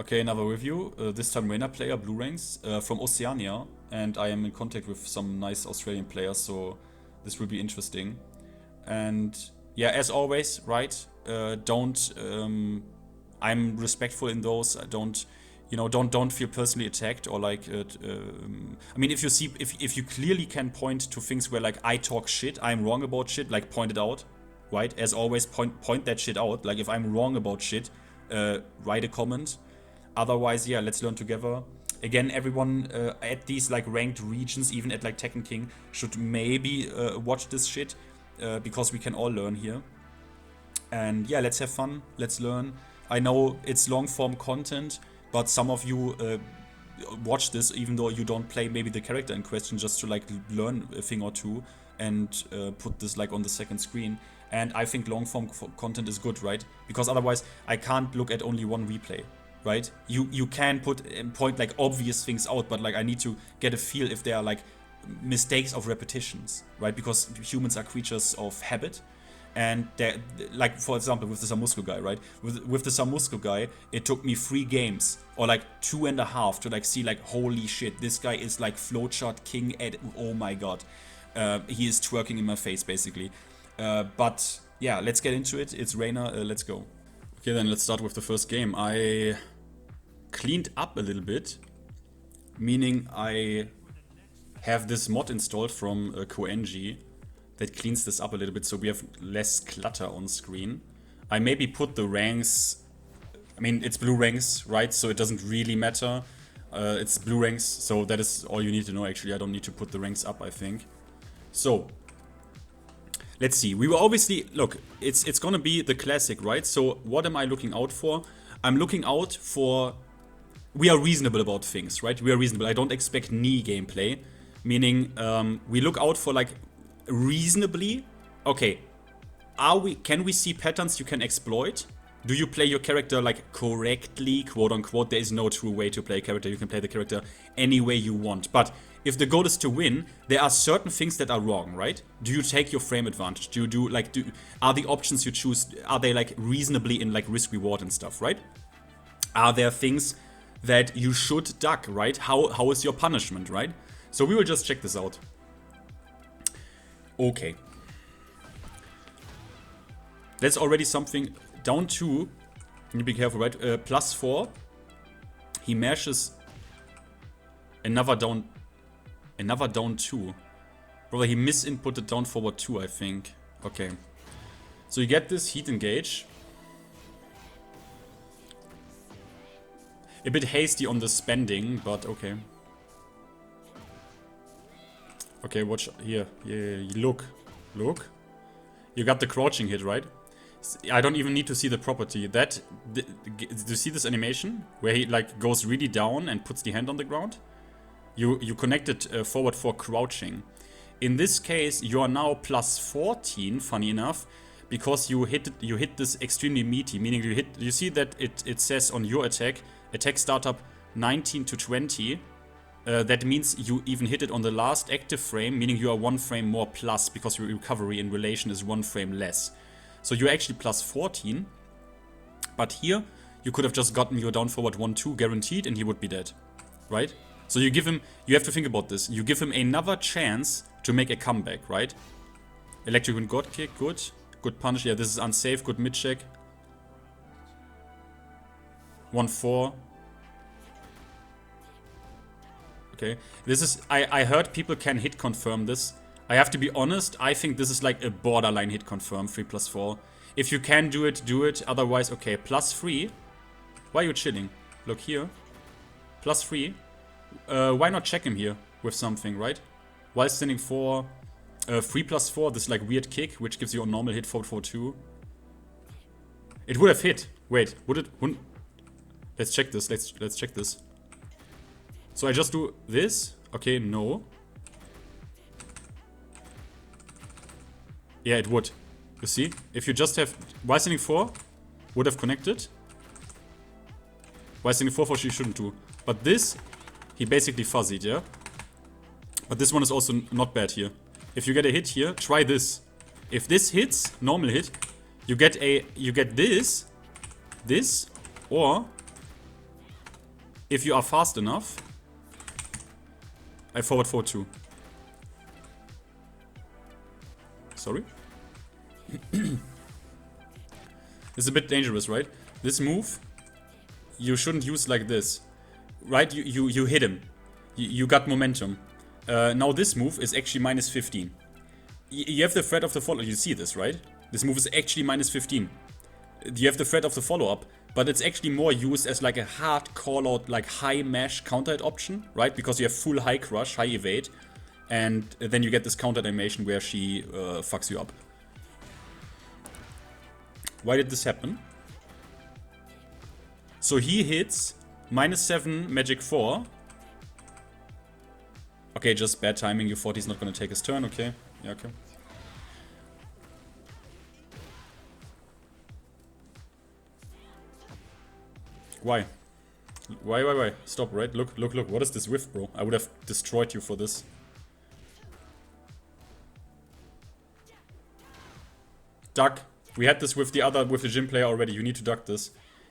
Okay, another review. This time Reina player, Blue Ranks, from Oceania. And I am in contact with some nice Australian players, so this will be interesting. And yeah, as always, right? Don't. I'm respectful in those. I don't. Don't feel personally attacked or like. I mean, if you clearly can point to things where like I talk shit, I'm wrong about shit, like point it out, right? As always, point that shit out. Like if I'm wrong about shit, write a comment. Otherwise, yeah, let's learn together. Again, everyone at these like ranked regions, even at like Tekken King, should maybe watch this shit because we can all learn here. And yeah, let's have fun. Let's learn. I know it's long form content, but some of you watch this even though you don't play maybe the character in question, just to like learn a thing or two and put this like on the second screen. And I think long form content is good, right? Because otherwise I can't look at only one replay. Right? You can point like obvious things out, but like I need to get a feel if there are like mistakes of repetitions, right? Because humans are creatures of habit, and like for example with the Samusco guy, right? With the Samusco guy, it took me 3 games or like 2.5 to like see like holy shit, this guy is like flowchart king at oh my god, he is twerking in my face basically. But yeah, let's get into it. It's Reina. Let's go. Okay, then let's start with the first game. I cleaned up a little bit, meaning I have this mod installed from CoNG that cleans this up a little bit so we have less clutter on screen. I maybe put the ranks, I mean it's blue ranks, right? So it doesn't really matter. It's blue ranks, so that is all you need to know actually. I don't need to put the ranks up, I think. So let's see. We will obviously look. It's gonna be the classic, right? So what am I looking out for? I'm looking out for. We are reasonable about things, right? We are reasonable. I don't expect knee gameplay, meaning we look out for like reasonably. Okay, Can we see patterns you can exploit? Do you play your character like correctly, quote unquote? There is no true way to play a character. You can play the character any way you want, but if the goal is to win, there are certain things that are wrong, right? Do you take your frame advantage? Are the options you choose, are they like reasonably in like risk reward and stuff, right? Are there things that you should duck, right? How is your punishment, right? So we will just check this out. Okay. That's already something. Down 2. You need to be careful, right? +4. He mashes another down 2. Brother, he misinputted down forward 2, I think. Okay. So you get this heat engage. A bit hasty on the spending, but okay. Okay, watch here. Yeah, look. You got the crouching hit, right? I don't even need to see the property. Do you see this animation? Where he like goes really down and puts the hand on the ground? You connected forward for crouching. In this case, you are now +14, funny enough, because you hit this extremely meaty, meaning you see that it says on your attack startup 19 to 20. That means you even hit it on the last active frame, meaning you are 1 frame more plus because your recovery in relation is 1 frame less. So you're actually +14, but here you could have just gotten your down forward 1-2 guaranteed and he would be dead, right? So you have to think about this. You give him another chance to make a comeback, right? Electric Wind God Kick, good. Good punish, yeah, this is unsafe, good mid check. 1-4. Okay, this is, I heard people can hit confirm this. I have to be honest, I think this is like a borderline hit confirm, 3+4. If you can do it, do it. Otherwise, okay, +3. Why are you chilling? Look here. +3. Why not check him here with something, right? While standing 4, 3+4, this like weird kick, which gives you a normal hit 4-4-2. It would have hit. Wait, wouldn't? Let's check this. Let's check this. So I just do this. Okay, no. Yeah, it would. You see? If you just have while standing 4, would have connected. While standing 4 you shouldn't do. But this, he basically fuzzied, yeah? But this one is also not bad here. If you get a hit here, try this. If this hits, normal hit, you get this, or if you are fast enough, I forward 4-2. Sorry? It's a bit dangerous, right? This move, you shouldn't use like this. Right? You hit him. You got momentum. Now this move is actually minus 15. You have the threat of the follow. You see this, right? This move is actually minus 15. You have the threat of the follow-up, but it's actually more used as like a hard call-out, like high mash counter hit option, right? Because you have full high crush, high evade, and then you get this counter animation where she fucks you up. Why did this happen? So he hits -7 magic 4. Okay, just bad timing. You thought he's not gonna take his turn, okay. Yeah, okay. Why? Why? Stop, right? Look. What is this whiff, bro? I would have destroyed you for this. Duck. We had this with the gym player already. You need to duck this.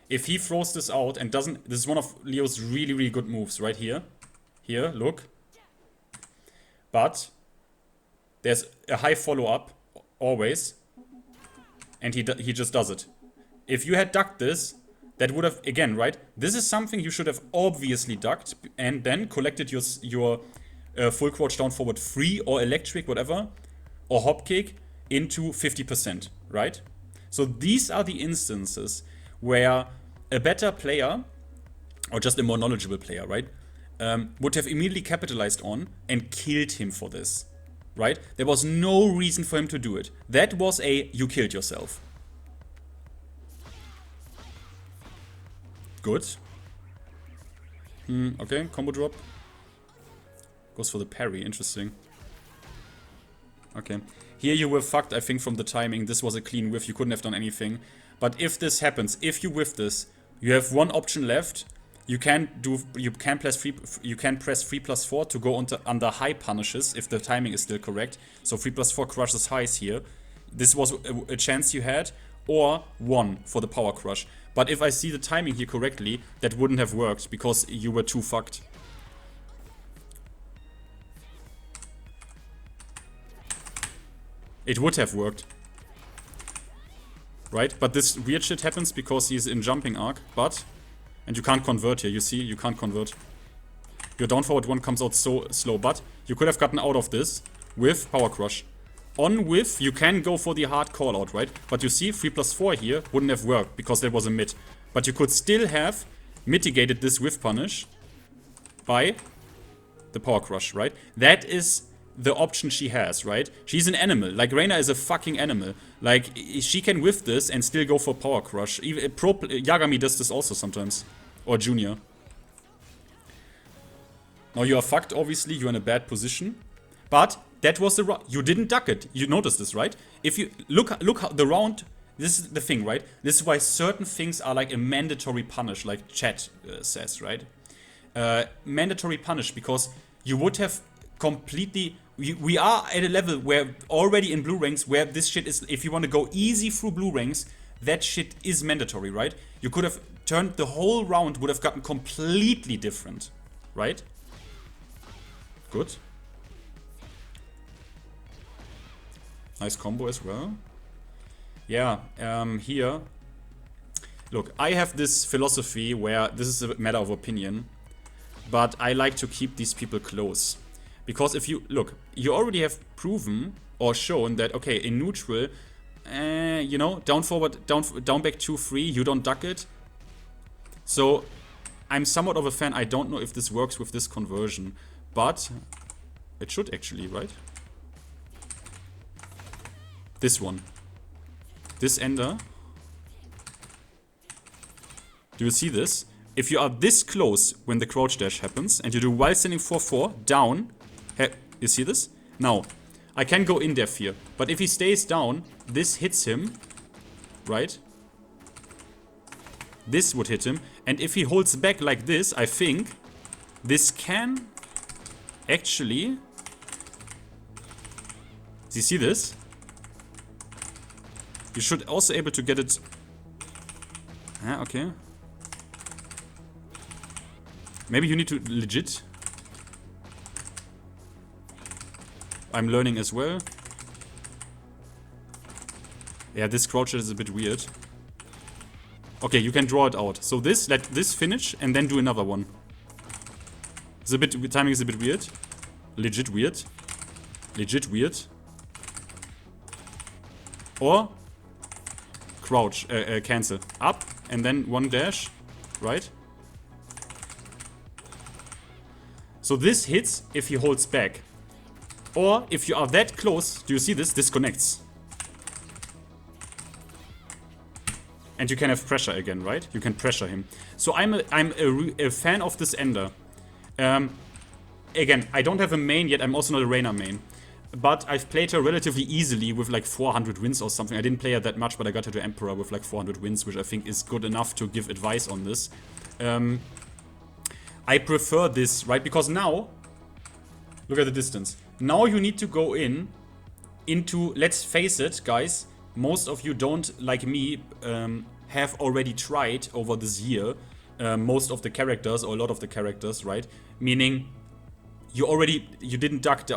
If he throws this out and doesn't... This is one of Leo's really, really good moves, right here. Here, look. But there's a high follow-up, always. And he just does it. If you had ducked this, that would have... Again, right? This is something you should have obviously ducked and then collected your full crouch down forward 3 or electric, whatever, or hop kick into 50%, right? So these are the instances where a better player, or just a more knowledgeable player, right, would have immediately capitalized on and killed him for this, right? There was no reason for him to do it. That was a you killed yourself. Good. Okay, combo drop. Goes for the parry, interesting. Okay. Here you were fucked, I think, from the timing. This was a clean whiff, you couldn't have done anything. But if this happens, if you whiff this, you have one option left. You can press 3/+4 to go under high punishes if the timing is still correct. So 3/4 crushes highs here. This was a chance you had, or 1 for the power crush. But if I see the timing here correctly, that wouldn't have worked because you were too fucked. It would have worked. Right? But this weird shit happens because he's in jumping arc, but... And you can't convert here, you see? You can't convert. Your down forward 1 comes out so slow, but you could have gotten out of this with power crush. On whiff, you can go for the hard call out, right? But you see, 3/4 here wouldn't have worked because there was a mid. But you could still have mitigated this whiff punish by the power crush, right? That is the option she has, right? She's an animal. Like, Reina is a fucking animal. Like, she can whiff this and still go for power crush. Even Yagami does this also sometimes. Or Joonya. Now you are fucked, obviously. You're in a bad position. But that was the round. You didn't duck it. You noticed this, right? If you look how the round... This is the thing, right? This is why certain things are like a mandatory punish, like chat says, right? Mandatory punish, because you would have completely... We are at a level where already in blue ranks where this shit is... If you want to go easy through blue ranks, that shit is mandatory, right? You could have turned the whole round, would have gotten completely different, right? Good. Nice combo as well. Yeah, here... Look, I have this philosophy where this is a matter of opinion, but I like to keep these people close. Because if you... Look, you already have proven or shown that, okay, in neutral, you know, down forward, down back 2-3, you don't duck it. So, I'm somewhat of a fan. I don't know if this works with this conversion, but it should actually, right? This one. This ender. Do you see this? If you are this close when the crouch dash happens, and you do while standing 4-4, down, you see this? Now, I can go in depth here, but if he stays down, this hits him, right? This would hit him, and if he holds back like this, I think this can actually... Do you see this? You should also able to get it... Yeah, okay. Maybe you need to legit. I'm learning as well. Yeah, this crouch is a bit weird. Okay, you can draw it out. So this, let this finish and then do another one. It's a bit, timing is a bit weird. Legit weird. Legit weird. Or crouch, cancel. Up and then one dash, right? So this hits if he holds back. Or if you are that close, do you see this? Disconnects. And you can have pressure again, right? You can pressure him. So I'm a fan of this ender. Again, I don't have a main yet. I'm also not a Reina main. But I've played her relatively easily with like 400 wins or something. I didn't play her that much, but I got her to Emperor with like 400 wins, which I think is good enough to give advice on this. I prefer this, right? Because now, look at the distance. Now you need to go into, let's face it, guys. Most of you don't, like me, have already tried over this year most of the characters, or a lot of the characters, right? Meaning, you didn't duck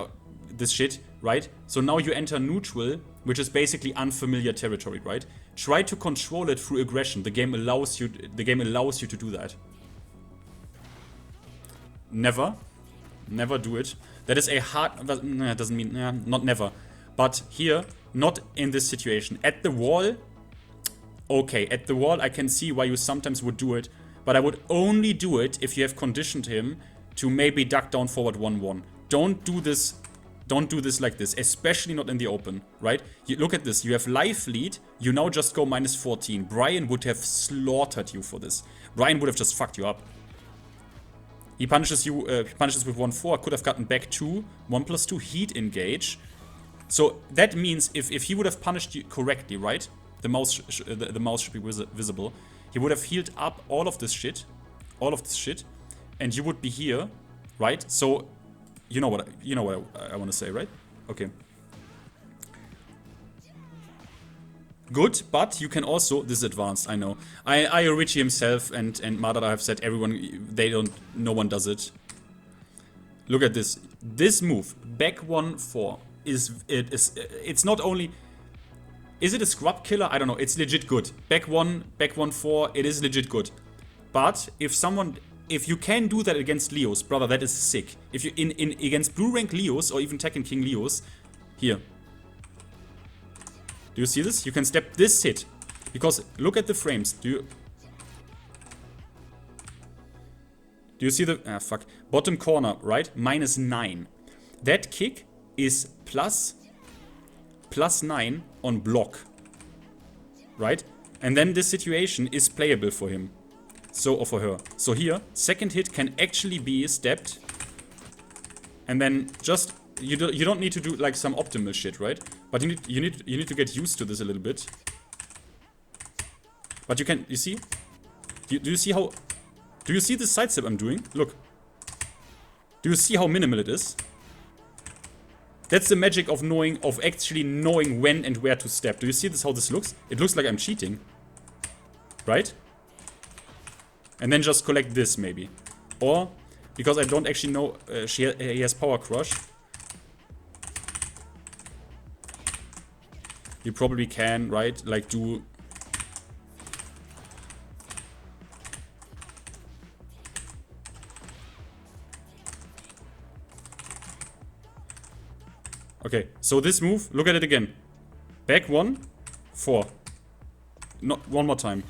this shit, right? So now you enter neutral, which is basically unfamiliar territory, right? Try to control it through aggression. The game allows you to do that. Never do it. That is a hard, doesn't mean, not never. But here, not in this situation. At the wall, okay, at the wall I can see why you sometimes would do it, but I would only do it if you have conditioned him to maybe duck down forward 1-1. Don't do this like this, especially not in the open, right? You look at this, you have life lead, you now just go -14. Brian would have slaughtered you for this. Brian would have just fucked you up. He punishes you, punishes with 1-4, could have gotten back 2, 1+2 heat engage. So that means if he would have punished you correctly, right? The mouse should be visible. He would have healed up all of this shit, and you would be here, right? So you know what I want to say, right? Okay. Good, but you can also, this is advanced, I know. Richie himself and Madara have said no one does it. Look at this. This move, back 1-4, it's not only, is it a scrub killer? I don't know, it's legit good. Back 1-4, it is legit good. But if you can do that against Leos, brother, that is sick. If you against blue rank Leos or even Tekken King Leos, here. Do you see this? You can step this hit. Because look at the frames. Do you see the bottom corner, right? -9. That kick is +9 on block. Right? And then this situation is playable for him. So, or for her. So here, second hit can actually be stepped. And then just, you don't need to do like some optimal shit, right? But you need to get used to this a little bit. But you can, you see? Do you see how, do you see the sidestep I'm doing? Look. Do you see how minimal it is? That's the magic of actually knowing when and where to step. Do you see this, how this looks? It looks like I'm cheating. Right? And then just collect this, maybe. Or, because I don't actually know, he has Power Crush. You probably can, right? Like do... Okay, so this move, look at it again. Back 1-4. Not one more time.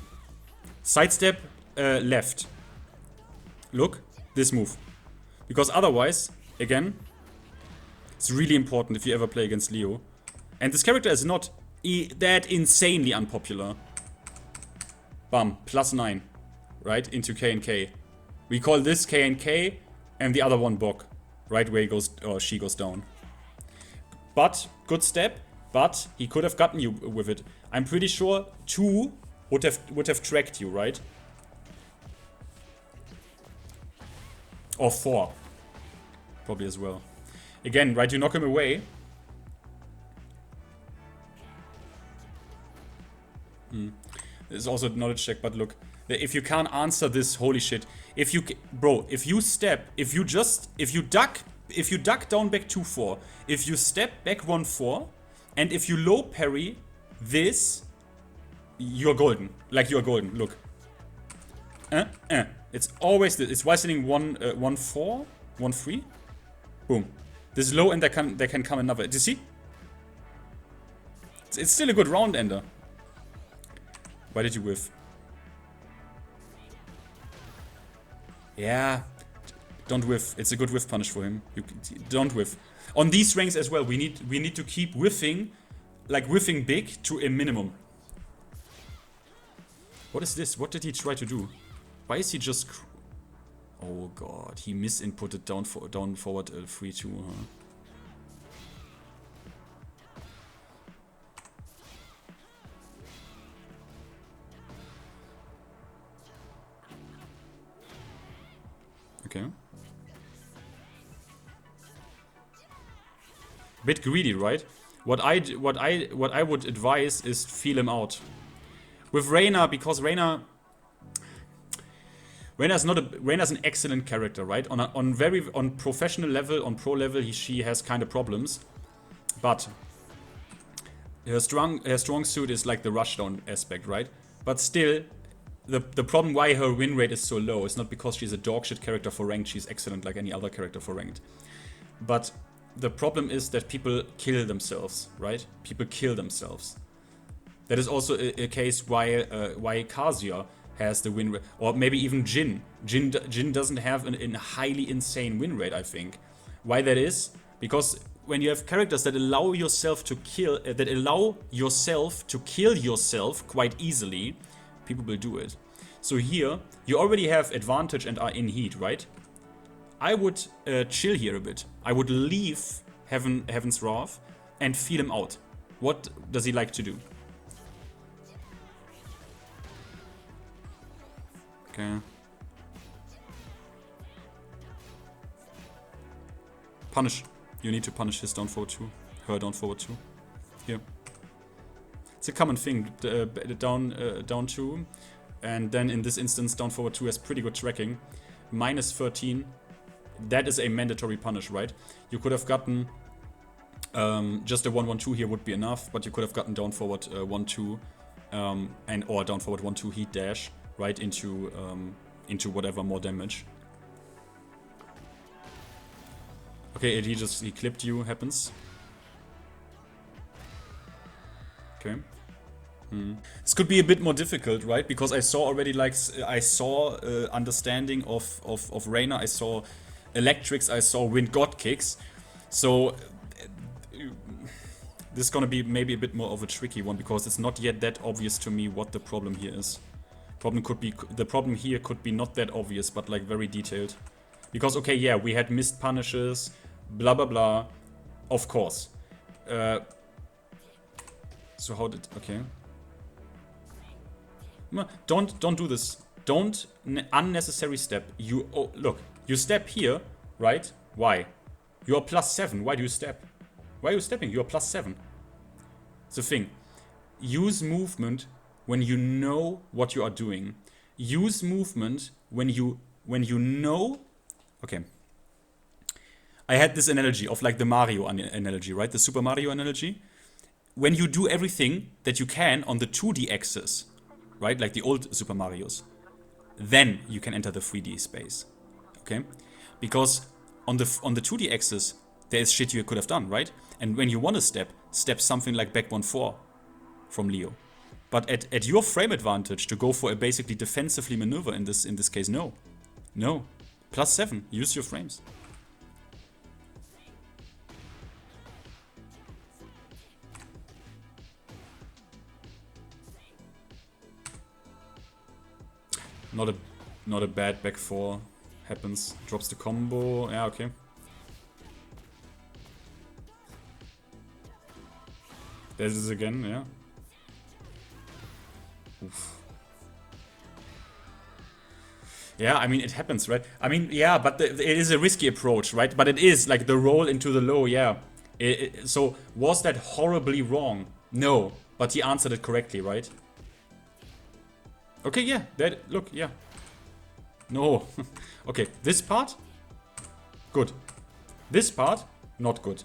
Sidestep left. Look, this move. Because otherwise, again, it's really important if you ever play against Leo. And this character is not that insanely unpopular. Bam, +9. Right, into K and K. We call this K and K, and the other one Bok. Right, where he goes, or she goes down. But, good step, but he could have gotten you with it. I'm pretty sure 2 would have tracked you, right? Or 4. Probably as well. Again, right, you knock him away. It's also a knowledge check, but look. If you can't answer this, holy shit. Bro, if you step, if you duck down back 2-4, if you step back 1-4, and if you low parry this, you're golden. Like, you're golden, look. It's always this. It's while sitting 1-4, 1-3. Boom. This is low and there can come another. Do you see? It's still a good round ender. Why did you whiff? Yeah. Don't whiff. It's a good whiff punish for him. Don't whiff. On these ranks as well, we need to keep whiffing, like whiffing big to a minimum. What is this? What did he try to do? Why is he just... Oh god, he misinputted down forward 3-2, huh? Okay. Bit greedy, right? What I would advise is feel him out. With Reina, because Reina's an excellent character, right? On professional level, on pro level, she has kind of problems, but her strong suit is like the rushdown aspect, right? But still, the problem why her win rate is so low is not because she's a dogshit character for ranked. She's excellent like any other character for ranked, but the problem is that people kill themselves, right? People kill themselves. That is also a case why Kazuya has the win rate, or maybe even Jin. Jin doesn't have a highly insane win rate, I think. Why that is? Because when you have characters that allow yourself to kill, yourself quite easily, people will do it. So here, you already have advantage and are in heat, right? I would chill here a bit. I would leave Heaven's Wrath and feel him out. What does he like to do? Okay. Punish. You need to punish his down forward 2. Her down forward 2. Here. It's a common thing. Down 2. And then in this instance, down forward 2 has pretty good tracking. Minus 13. That is a mandatory punish, right? You could have gotten... just a 1-1-2 here would be enough, but you could have gotten down forward 1-2. Or down forward 1-2 heat dash. Right into whatever more damage. Okay, he clipped you, happens. Okay. This could be a bit more difficult, right? Because I saw already understanding of Reina, I saw electrics, I saw wind god kicks. So this is gonna be maybe a bit more of a tricky one because it's not yet that obvious to me what the problem here is. The problem here could be not that obvious, but like very detailed. Because, okay, yeah, we had missed punishes, blah blah blah, of course. So how did... okay. Don't do this. Don't unnecessary step. Look, you step here, right? Why? You are +7. Why do you step? Why are you stepping? You are +7. It's the thing. Use movement when you know what you are doing. Use movement when you know... Okay. I had this analogy of like the Mario analogy, right? The Super Mario analogy. When you do everything that you can on the 2D axis, right? Like the old Super Marios. Then you can enter the 3D space. Okay? Because on the 2D axis, there is shit you could have done, right? And when you want to step something like back 1-4 from Leo. But at your frame advantage to go for a basically defensively maneuver in this case, no. No. +7. Use your frames. Not a bad back 4 happens. Drops the combo. Yeah, okay. There's this again, yeah. Oof. Yeah, I mean, it happens, right? I mean, yeah, but it is a risky approach, right? But it is, like, the roll into the low, yeah. So, was that horribly wrong? No, but he answered it correctly, right? Okay, yeah, that, look, yeah. No. Okay, this part, good. This part, not good.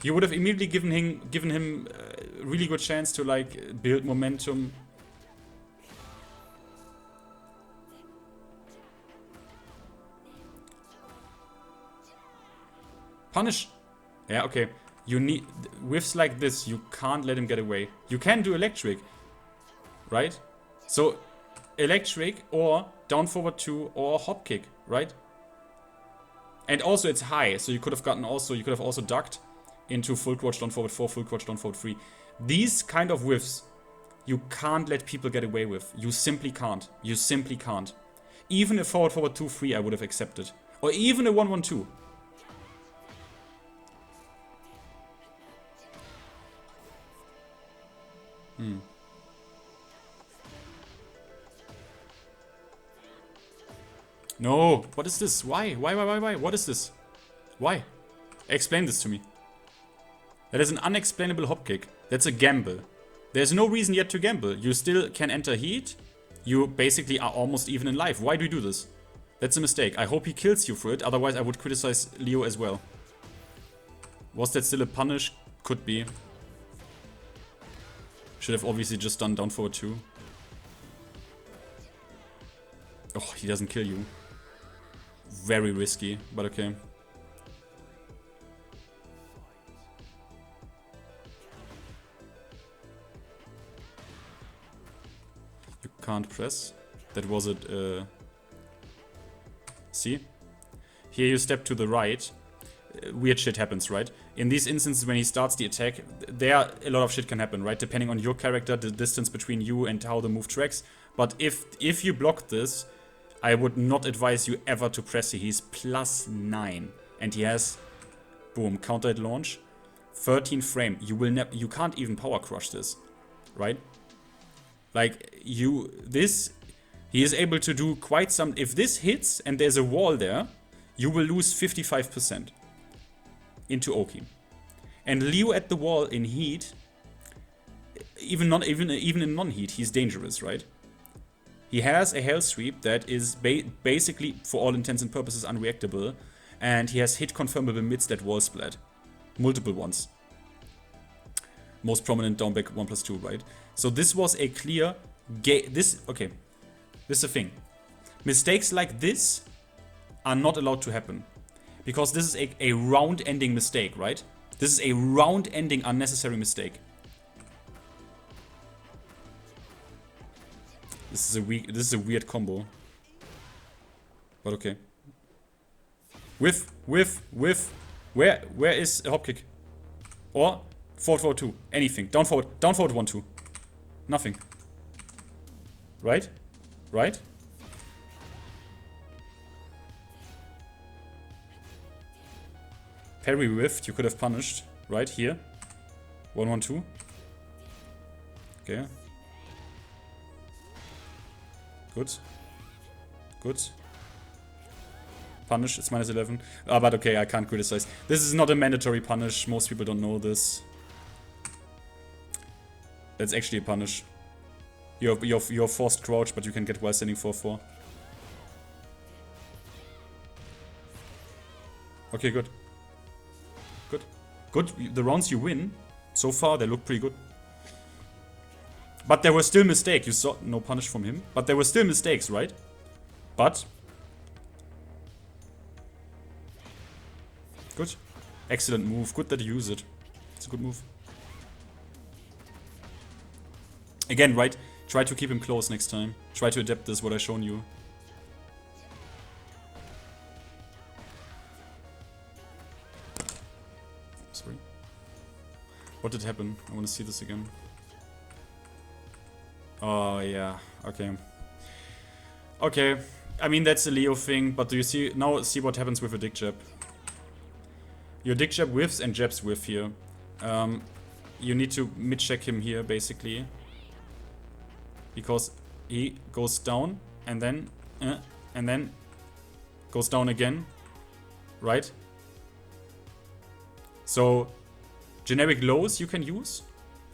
You would have immediately given him a really good chance to like build momentum. Punish. Yeah, okay. You need whiffs like this. You can't let him get away. You can do electric, right? So electric or down forward 2 or hop kick, right? And also it's high, so you could have gotten also, you could have also ducked into full crouch down forward 4, full crouch down forward 3. These kind of whiffs, you can't let people get away with. You simply can't. You simply can't. Even a forward 2, 3 I would have accepted. Or even a 1, 1, 2. No, what is this? Why? Why? What is this? Why? Explain this to me. That is an unexplainable hop kick. That's a gamble. There's no reason yet to gamble. You still can enter heat. You basically are almost even in life. Why do you do this? That's a mistake. I hope he kills you for it. Otherwise, I would criticize Leo as well. Was that still a punish? Could be. Should have obviously just done down forward 2. Oh, he doesn't kill you. Very risky, but okay. You can't press. That was it. See? Here you step to the right. Weird shit happens, right? In these instances, when he starts the attack, there a lot of shit can happen, right? Depending on your character, the distance between you and how the move tracks. But if you block this, I would not advise you ever to press here. He's +9. And he has, boom, counter at launch. 13 frame. You can't even power crush this, right? Like, he is able to do quite some. If this hits and there's a wall there, you will lose 55% into Oki. And Leo at the wall in heat, even in non-heat, he's dangerous, right? He has a Hell Sweep that is basically, for all intents and purposes, unreactable. And he has hit confirmable mids that wall splat. Multiple ones. Most prominent down back 1+2, right? So this was a clear... Okay. This is the thing. Mistakes like this are not allowed to happen. Because this is a round-ending mistake, right? This is a round-ending unnecessary mistake. This is a weird combo. But okay. Whiff. Where is a hop kick? Or forward 2. Anything. Down forward 1, 2. Nothing. Right? Right? Parry whiffed, you could have punished. Right here. 1, 1, 2. Okay. Good. Punish, it's -11. But okay, I can't criticize. This is not a mandatory punish. Most people don't know this. That's actually a punish. You're forced crouch, but you can get while standing 4-4. Okay, good. The rounds you win, so far they look pretty good. But there were still mistakes. You saw no punish from him. But there were still mistakes, right? But good. Excellent move. Good that you use it. It's a good move. Again, right? Try to keep him close next time. Try to adapt this, what I've shown you. Sorry. What did happen? I want to see this again. Oh, yeah. Okay. Okay. I mean, that's a Leo thing, but do you see... Now see what happens with a dick jab. Your dick jab whiffs and jabs whiff here. You need to mid-check him here, basically. Because he goes down, and then goes down again. Right? So, generic lows you can use.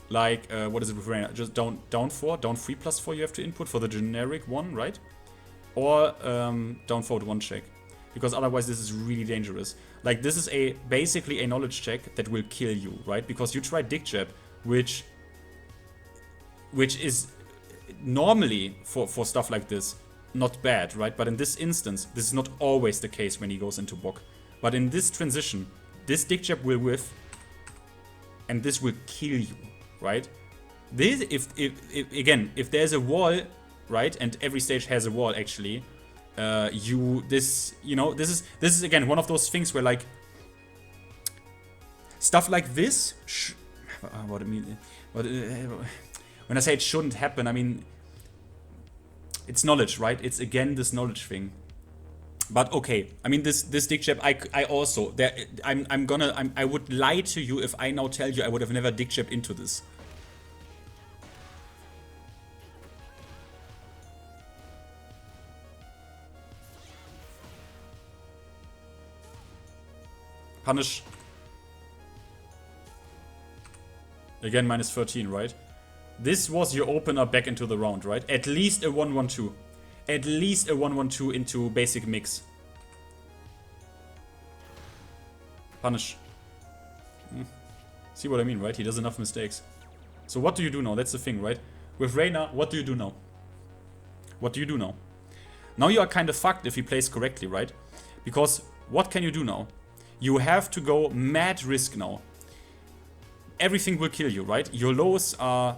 Like, what is it with Reina? Just down 4, down 3+4 you have to input for the generic one, right? Or down 4 to 1 check. Because otherwise this is really dangerous. Like, this is basically a knowledge check that will kill you, right? Because you try Dick Jab, which is normally for stuff like this not bad, right? But in this instance, this is not always the case when he goes into Bok. But in this transition, this Dick Jab will whiff, and this will kill you, right? This, if there's a wall, right, and every stage has a wall actually, this is again one of those things where, like, stuff like this, what I mean, when I say it shouldn't happen, I mean, it's knowledge, right? It's again this knowledge thing. But okay, I mean, this Dick Jab, I also, I would lie to you if I now tell you I would have never Dick Jabbed into this. Punish. Again, minus 13, right? This was your opener back into the round, right? At least a 1-1-2. At least a 1-1-2 into basic mix. Punish. See what I mean, right? He does enough mistakes. So what do you do now? That's the thing, right? With Reina, what do you do now? What do you do now? Now you are kind of fucked if he plays correctly, right? Because what can you do now? You have to go mad risk now. Everything will kill you, right? Your lows are...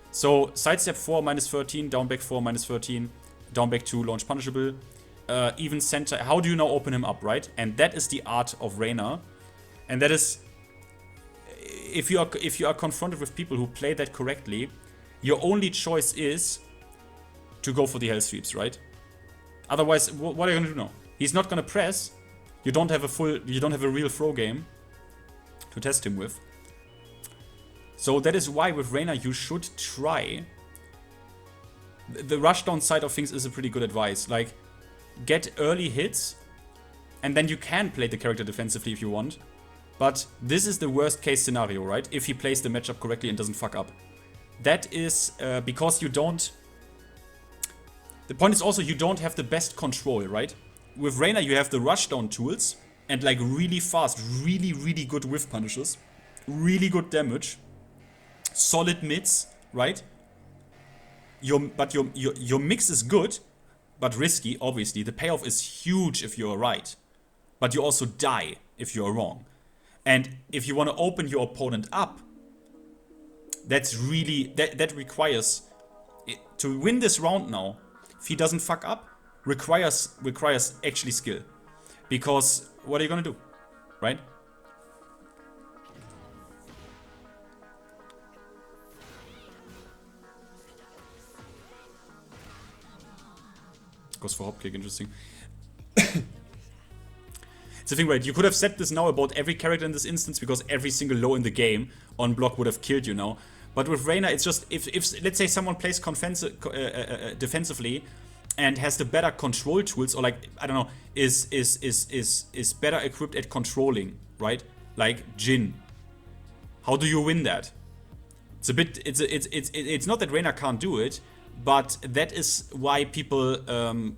So, sidestep 4, minus 13, down back 4, minus 13, down back 2, launch punishable. Even center, how do you now open him up, right? And that is the art of Reina. And that is... If you are confronted with people who play that correctly, your only choice is to go for the hell sweeps, right? Otherwise, what are you gonna do now? He's not gonna press. You don't have a real throw game to test him with. So that is why with Reina you should try. The rushdown side of things is a pretty good advice. Like, get early hits, and then you can play the character defensively if you want. But this is the worst case scenario, right? If he plays the matchup correctly and doesn't fuck up. That is because you don't... The point is also you don't have the best control, right? With Reina you have the rushdown tools and like really fast, really, really good whiff punishes. Really good damage. Solid mids, right? But your mix is good, but risky, obviously. The payoff is huge if you're right. But you also die if you're wrong. And if you want to open your opponent up, that's really... That requires... To win this round now, if he doesn't fuck up, requires actually skill. Because what are you gonna do? Right? Goes for hop kick, interesting. It's the thing, right? You could have said this now about every character in this instance because every single low in the game on block would have killed you now. But with Reina, it's just if let's say someone plays defensively and has the better control tools, or like I don't know, is better equipped at controlling, right? Like Jin. How do you win that? It's a bit. It's not that Reina can't do it. But that is why people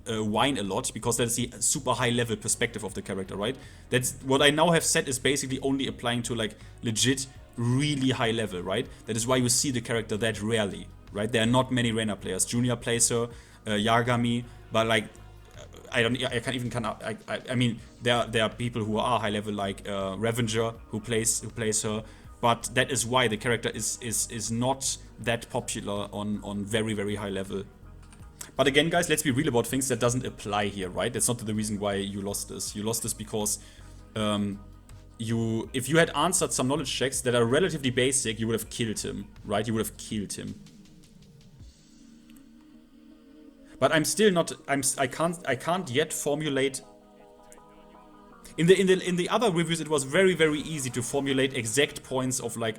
whine a lot, because that's the super high level perspective of the character, right? That's what I now have said is basically only applying to like legit, really high level, right? That is why you see the character that rarely, right? There are not many Reina players. Joonya plays her, Yagami, but like I mean there are people who are high level like Revenger who plays her. But that is why the character is not that popular on very, very high level. But again, guys, let's be real about things. That doesn't apply here, right? That's not the reason why you lost this. You lost this because if you had answered some knowledge checks that are relatively basic, you would have killed him, right? You would have killed him. But I'm still not. I can't yet formulate. In the other reviews, it was very, very easy to formulate exact points of like.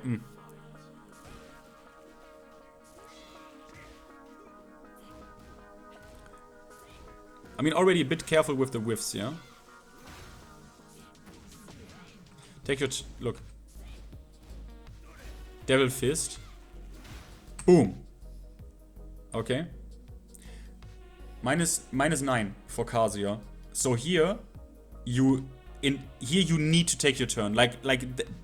I mean, already a bit careful with the whiffs, yeah. Take your look. Devil Fist. Boom. Okay. Minus 9 for Kazuya. So here you need to take your turn.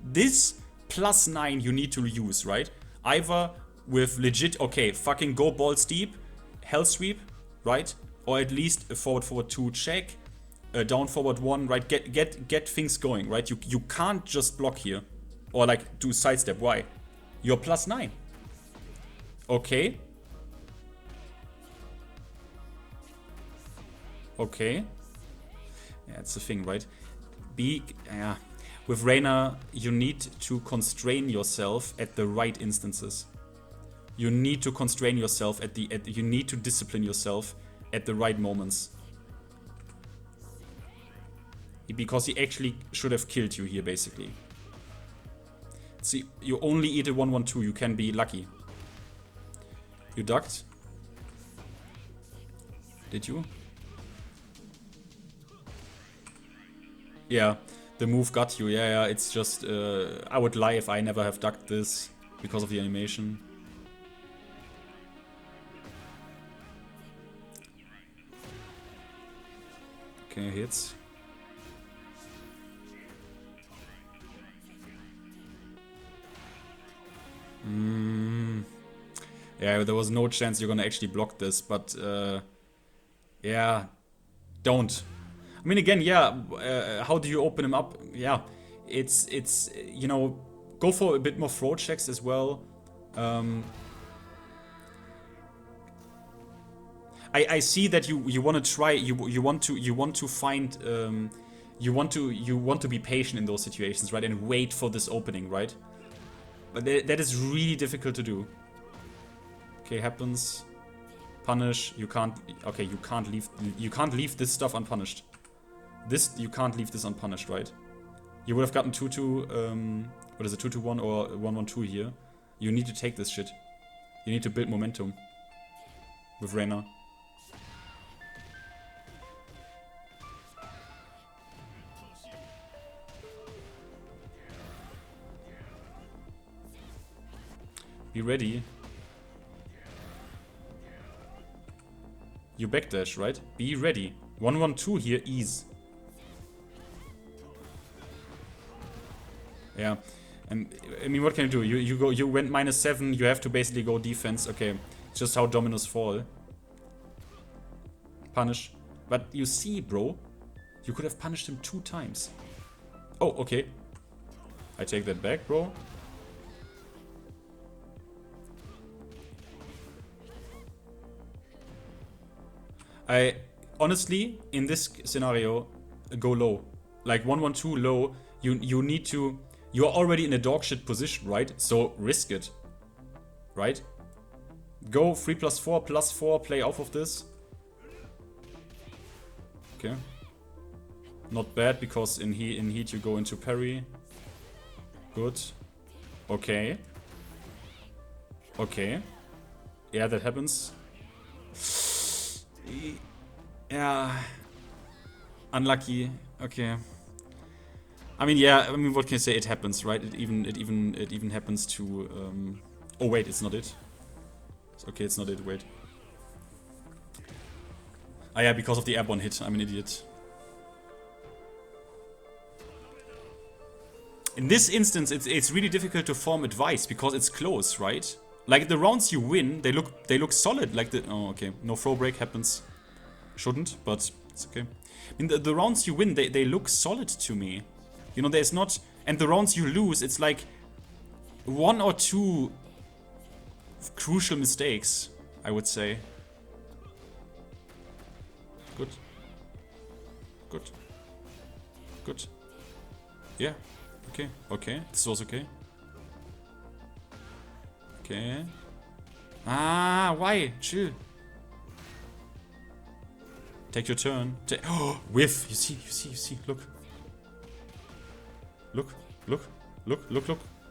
This plus 9 you need to use, right? Either with legit, okay, fucking go balls deep, hell sweep, right? Or at least a forward 2 check, a down forward 1, right? Get things going, right? You can't just block here or like do sidestep. Why? You're plus 9. Okay. Okay. Yeah, it's the thing, right? With Reina, you need to constrain yourself at the right instances. You need to constrain yourself you need to discipline yourself at the right moments. Because he actually should have killed you here, basically. See, you only eat a 1-1-2, you can be lucky. You ducked? Did you? Yeah, the move got you. Yeah, it's just... I would lie if I never have ducked this because of the animation. Okay, hits. Yeah, there was no chance you're gonna actually block this, but yeah, don't. I mean, again, yeah, how do you open him up? Yeah, it's you know, go for a bit more throw checks as well. I see that you want to try, you want to find you want to be patient in those situations, right, and wait for this opening, right? But that is really difficult to do. Okay, happens. Punish. You can't. Okay, you can't leave this stuff unpunished. You can't leave this unpunished, right? You would have gotten 2-2. What is it? 2-1 or 1-1-2 here. You need to take this shit. You need to build momentum with Reina. Be ready. You backdash, right? Be ready. 1-1-2 here, ease. Yeah. And I mean, what can you do? You went -7, you have to basically go defense. Okay. It's just how dominoes fall. Punish. But you see, bro, you could have punished him 2 times. Oh, okay. I take that back, bro. I honestly, in this scenario, go low. Like 1-1-2 low, you need to... You're already in a dog shit position, right? So risk it. Right? Go 3+4, +4, play off of this. Okay. Not bad, because in heat you go into parry. Good. Okay. Okay. Yeah, that happens. Yeah. Unlucky. Okay. I mean, yeah. I mean, what can I say? It happens, right? It even happens to. Oh wait, it's not it. Okay, it's not it. Wait. Ah, yeah, because of the airborne hit. I'm an idiot. In this instance, it's really difficult to form advice because it's close, right? Like the rounds you win, they look solid. Like oh, okay, no throw break happens. Shouldn't, but it's okay. I mean, the rounds you win, they look solid to me. You know, there's not... And the rounds you lose, it's like 1 or 2 crucial mistakes, I would say. Good. Good. Good. Yeah. Okay. Okay. This was okay. Okay. Ah, why? Chill. Take your turn. Oh, whiff. You see. Look. Look.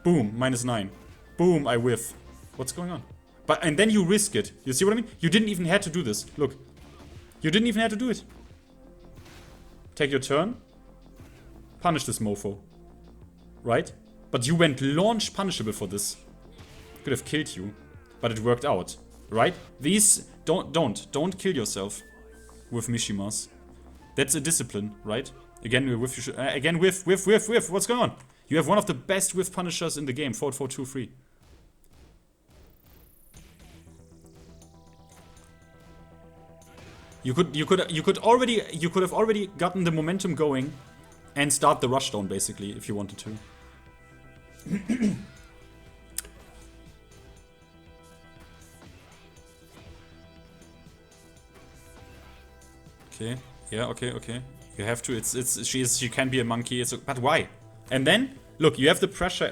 Boom. -9. Boom, I whiff. What's going on? And then you risk it. You see what I mean? You didn't even have to do this. Look. You didn't even have to do it. Take your turn. Punish this mofo. Right? But you went launch punishable for this. Could have killed you, but it worked out, right? These don't kill yourself with Mishimas. That's a discipline, right? Again, whiff. What's going on? You have one of the best whiff punishers in the game. 4-4-2-3. You could have already gotten the momentum going and start the rushdown basically if you wanted to. Okay. Yeah. Okay. You have to. She can be a monkey. But why? And then look, you have the pressure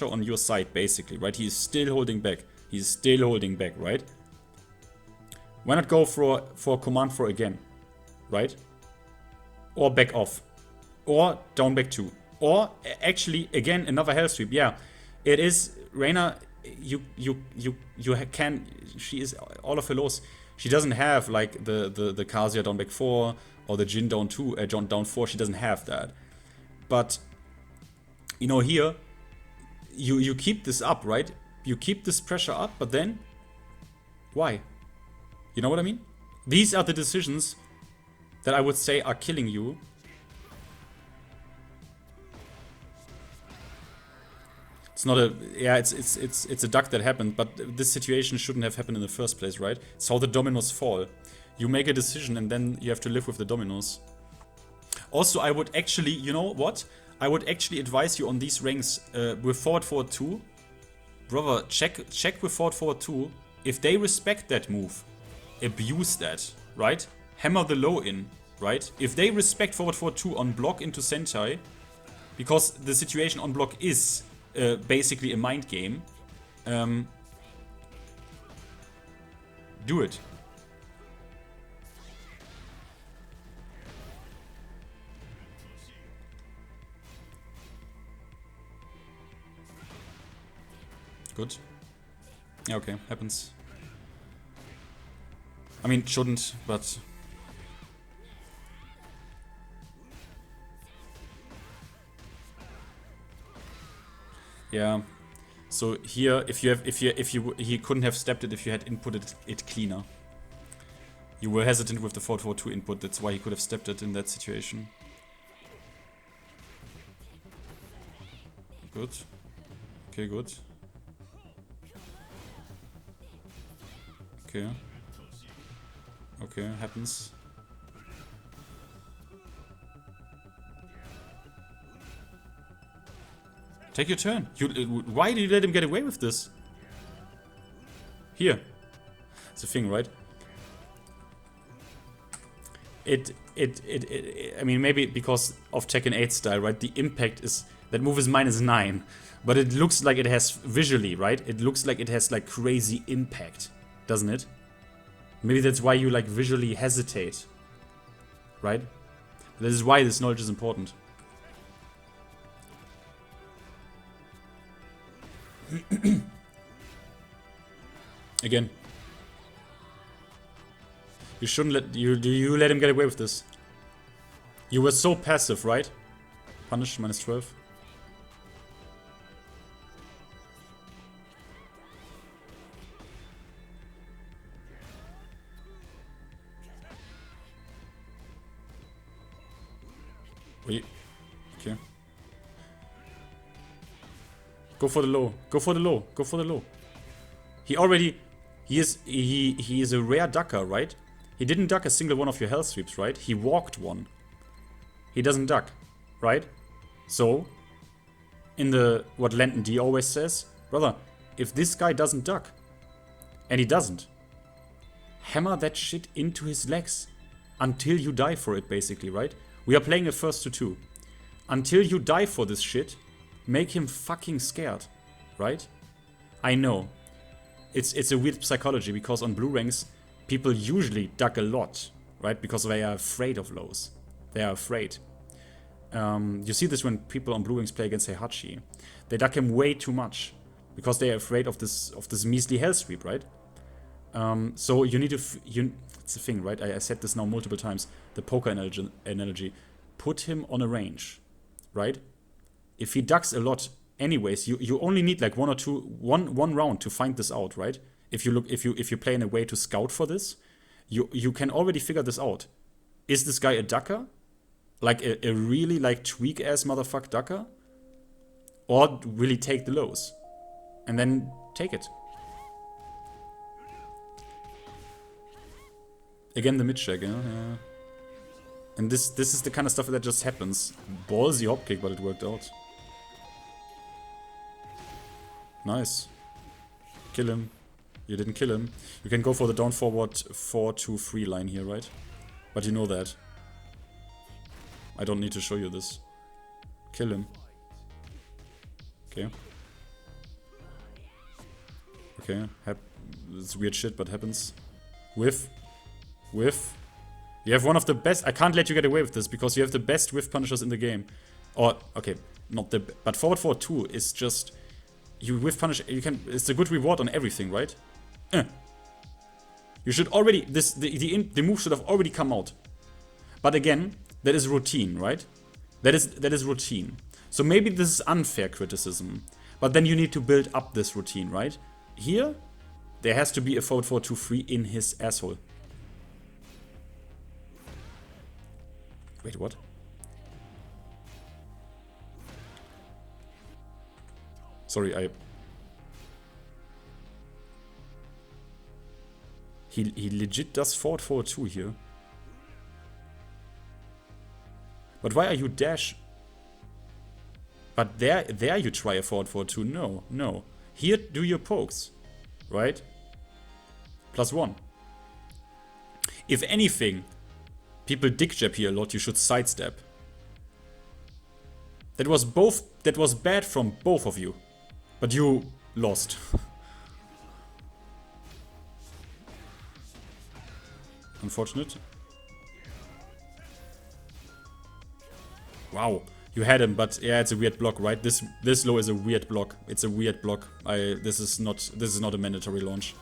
on your side basically, right? He's still holding back. Right? Why not go for command 4 again, right? Or back off, or down back 2, or actually again another hell sweep. Yeah, it is Reina. You can. She is all of her lows. She doesn't have like the Kazuya down back 4 or the Jin down 2, down 4. She doesn't have that. But you know here, you keep this up, right? You keep this pressure up, but then why? You know what I mean? These are the decisions that I would say are killing you. It's not a it's a duck that happened, but this situation shouldn't have happened in the first place, right? It's how the dominoes fall. You make a decision and then you have to live with the dominoes. Also, I would actually, you know what? I would actually advise you on these ranks with forward 2. Brother, check with forward 2. If they respect that move, abuse that, right? Hammer the low in, right? If they respect forward 2 on block into Sentai, because the situation on block is basically a mind game, do it. Good. Yeah, okay, happens. I mean, shouldn't, but... Yeah. So here, he couldn't have stepped it if you had inputted it cleaner. You were hesitant with the 4-4-2 input, that's why he could have stepped it in that situation. Good. Okay, good. Okay. Okay, happens. Take your turn. Why do you let him get away with this? Here. It's a thing, right? I mean, maybe because of Tekken 8 style, right? The impact is... That move is -9. But it looks like it has visually, right? It looks like it has like crazy impact. Doesn't it? Maybe that's why you like visually hesitate. Right? This is why this knowledge is important. Again. You shouldn't let you let him get away with this. You were so passive, right? Punish -12. Wait. Okay. Go for the low. Go for the low. Go for the low. He is a rare ducker, right? He didn't duck a single one of your hell sweeps, right? He walked one. He doesn't duck, right? So, in the what Landon D always says, brother, if this guy doesn't duck, and he doesn't, hammer that shit into his legs until you die for it, basically, right? We are playing a first to 2. Until you die for this shit, make him fucking scared, right? I know. It's a weird psychology because on blue ranks, people usually duck a lot, right? Because they are afraid of lows. They are afraid. You see this when people on blue ranks play against Heihachi. They duck him way too much because they are afraid of this measly hell sweep, right? So you need to... it's the thing, right? I said this now multiple times. The poker analogy. Put him on a range, right? If he ducks a lot, anyways, you only need like one round to find this out, right? If you play in a way to scout for this, you can already figure this out. Is this guy a ducker? Like a really like tweak ass motherfucker ducker? Or will he take the lows? And then take it. Again, the mid check, yeah. And this is the kind of stuff that just happens. Ballsy hop kick, but it worked out. Nice. Kill him. You didn't kill him. You can go for the down forward 4-2-3 line here, right? But you know that. I don't need to show you this. Kill him. Okay. Okay. It's weird shit, but happens. Whiff. Whiff. You have one of the best... I can't let you get away with this, because you have the best whiff punishers in the game. Or, okay, not the... But forward 4-2 is just... You whiff punish... You can... It's a good reward on everything, right? You should already... The move should have already come out. But again, that is routine, right? That is routine. So maybe this is unfair criticism. But then you need to build up this routine, right? Here, there has to be a forward 4-2-3 in his asshole. Wait, what? Sorry, He legit does forward 4-2 here. But why are you dash? But there you try a forward 4-2. No. Here do your pokes. Right? +1. If anything, people dick jab here a lot, you should sidestep. That was bad from both of you. But you lost. Unfortunate. Wow. You had him, but yeah, it's a weird block, right? This low is a weird block. It's a weird block. This is not a mandatory launch.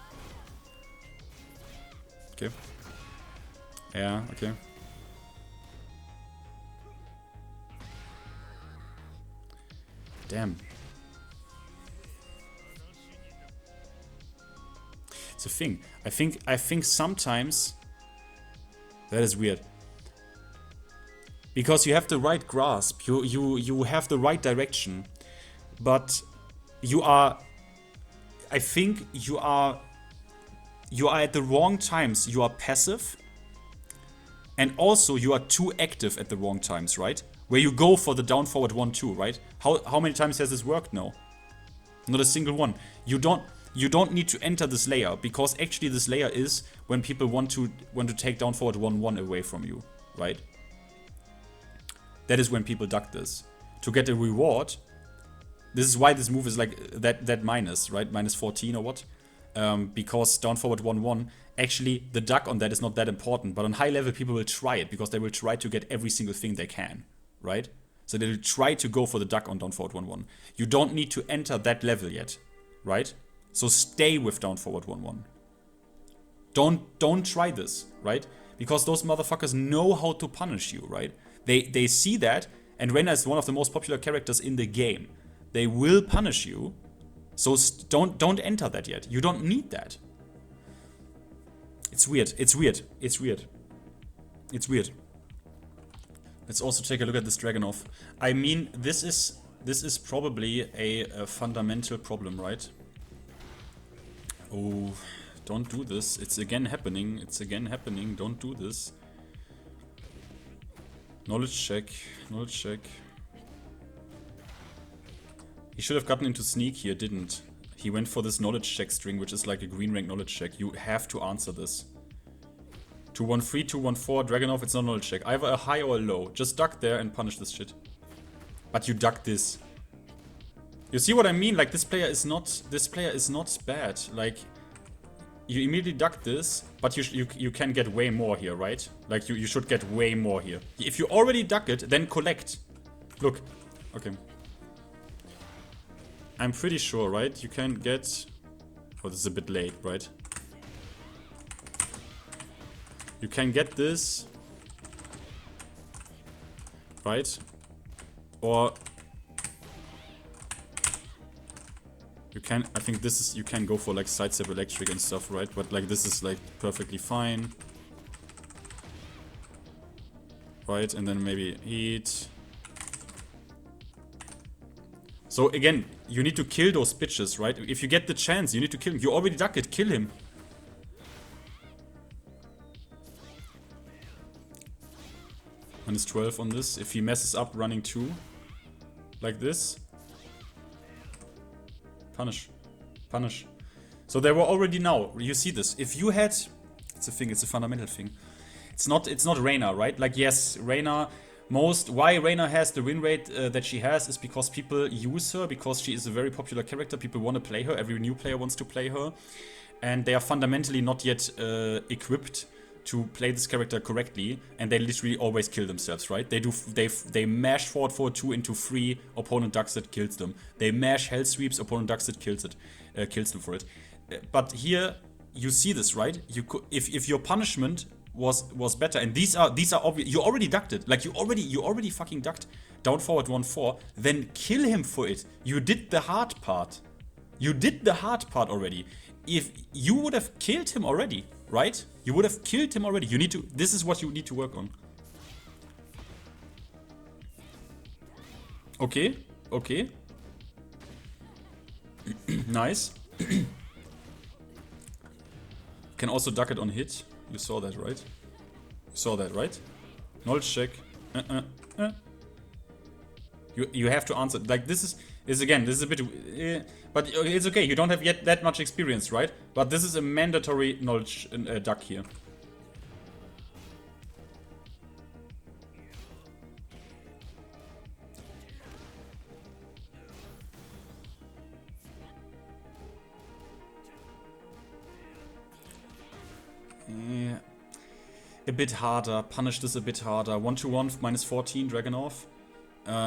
Okay. Yeah, okay. Damn. It's a thing. I think sometimes that is weird. Because you have the right grasp, you have the right direction, but you are, I think you are at the wrong times. You are passive, and also you are too active at the wrong times, right? Where you go for the down forward 1-2, right? How many times has this worked now? Not a single one. You don't need to enter this layer, because actually this layer is when people want to take down forward 1-1 away from you, right? That is when people duck this. To get a reward, this is why this move is like that minus, right? -14 or what? Because down forward 1-1, actually the duck on that is not that important. But on high level, people will try it, because they will try to get every single thing they can, right? So they will try to go for the duck on down forward 1-1. You don't need to enter that level yet, right? So stay with down forward 1-1. Don't try this, right? Because those motherfuckers know how to punish you, right? They see that, and Reina is one of the most popular characters in the game. They will punish you, so don't enter that yet. You don't need that. It's weird. It's weird. It's weird. It's weird. Let's also take a look at this Dragunoy. I mean, this is probably a fundamental problem, right? Oh, don't do this. It's again happening. It's again happening. Don't do this. Knowledge check. Knowledge check. He should have gotten into sneak here, didn't. He went for this knowledge check string, which is like a green rank knowledge check. You have to answer this. 2-1-3, 2-1-4, Dragunoy, it's not knowledge check. Either a high or a low. Just duck there and punish this shit. But you duck this. You see what I mean? Like, this player is not bad. Like, you immediately duck this, but you can get way more here, right? Like, you should get way more here. If you already duck it, then collect. Look. Okay. I'm pretty sure, right? You can get... Oh, this is a bit late, right? You can get this. Right? Or... You can, I think this is, you can go for like sidestep electric and stuff, right? But like this is like perfectly fine. Right, and then maybe heat. So again, you need to kill those bitches, right? If you get the chance, you need to kill him. You already ducked it, kill him. Minus 12 on this. If he messes up running 2, like this. Punish. Punish. So they were already now, you see this. If you had, it's a thing, it's a fundamental thing. It's not Reina, right? Like yes, Reina, why Reina has the win rate that she has is because people use her, because she is a very popular character. People want to play her, every new player wants to play her. And they are fundamentally not yet equipped to play this character correctly, and they literally always kill themselves, right? They mash forward 2 into 3, opponent ducks it, kills them. They mash hell sweeps, opponent ducks it, kills them for it. But here you see this, right? You could, if your punishment was better, and these are obvious. You already ducked it, like you already fucking ducked down forward 1-4. Then kill him for it. You did the hard part. You did the hard part already. If you would have killed him already, right? You would have killed him already. You need to. This is what you need to work on. Okay. Okay. Nice. Can also duck it on hit. You saw that, right? You saw that, right? Knowledge check. You have to answer. Like this is again. This is a bit. But it's okay. You don't have yet that much experience, right? But this is a mandatory knowledge duck here. Yeah. A bit harder. Punish this a bit harder. 1-1 minus 14 Dragunoy.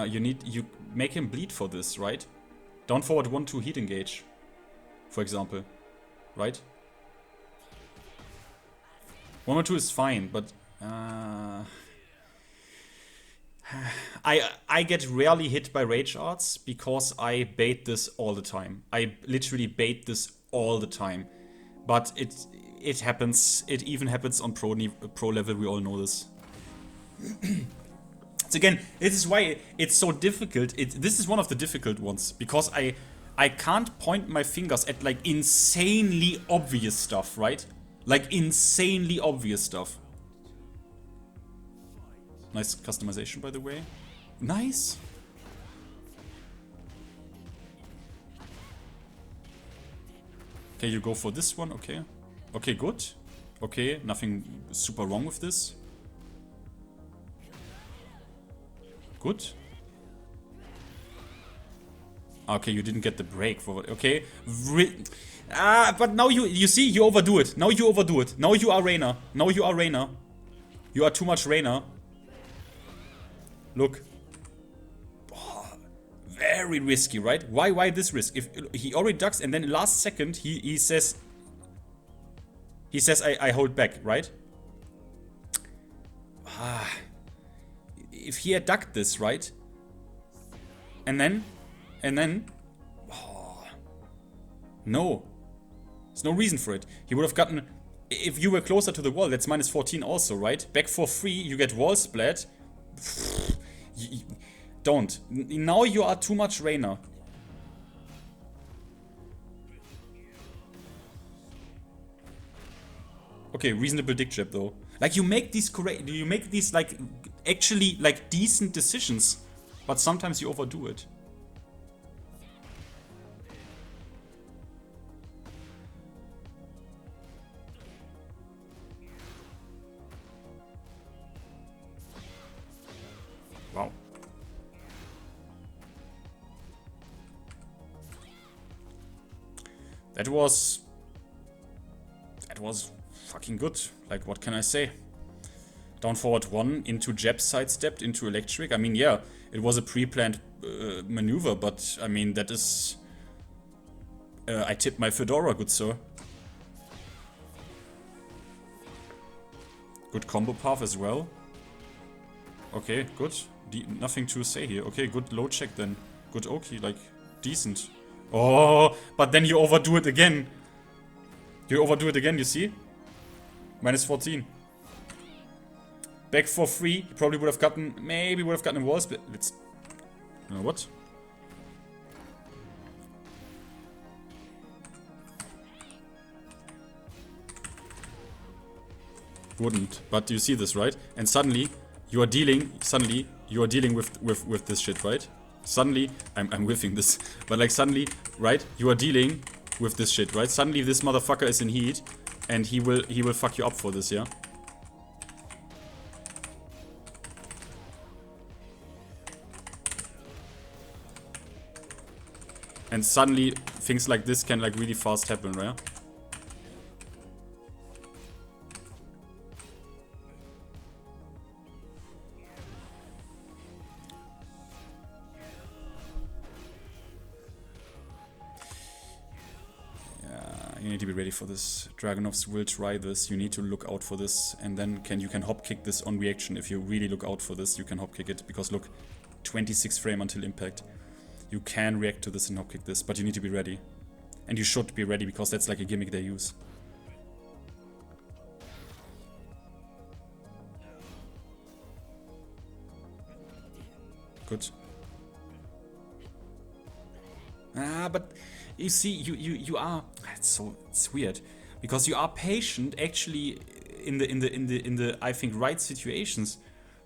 You make him bleed for this, right? Down forward 1-2 heat engage, for example, right? 1-2 is fine, but I get rarely hit by rage arts because I bait this all the time. I literally bait this all the time, but it happens. It even happens on pro level. We all know this. It's again, this is why it's so difficult. This is one of the difficult ones because I can't point my fingers at like insanely obvious stuff, right? Like insanely obvious stuff. Nice customization, by the way. Nice. Okay, you go for this one. Okay. Okay, good. Okay, nothing super wrong with this. Good. Okay, you didn't get the break for it. Okay. But now you see, you overdo it. Now you overdo it. Now you are Reina. Now you are Reina. You are too much Reina. Look. Oh, very risky, right? Why this risk? If he already ducks and then last second he says I hold back, right? If he had ducked this, right? And then oh, no. There's no reason for it. He would have gotten, if you were closer to the wall, that's minus 14 also, right? Back for free, you get wall splat. Don't. Now you are too much Reina. Okay, reasonable dick trap though. Like you make these correct, you make these like actually like decent decisions, but sometimes you overdo it. Wow. That was fucking good. Like, what can I say? Down forward 1 into jab sidestepped into electric. I mean, yeah, it was a pre-planned maneuver, but I mean, that is... I tip my fedora, good sir. Good combo path as well. Okay, good. Nothing to say here. Okay, good low check then. Good Oki, like, decent. Oh, but then you overdo it again. You overdo it again, you see? Minus 14. Back for free. He probably would have gotten, maybe would have gotten a wall split. Let's, what? Wouldn't, but you see this, right? And suddenly you are dealing with this shit, right? Suddenly, I'm whiffing this, but like suddenly, right? You are dealing with this shit, right? Suddenly this motherfucker is in heat, and he will fuck you up for this, yeah? And suddenly things like this can like really fast happen, right? You need to be ready for this. Dragunovs will try this. You need to look out for this. And then you can hop kick this on reaction. If you really look out for this, you can hop kick it. Because look, 26 frame until impact. You can react to this and hop kick this. But you need to be ready. And you should be ready because that's like a gimmick they use. Good. But you see, you are. It's weird because you are patient actually in the I think right situations,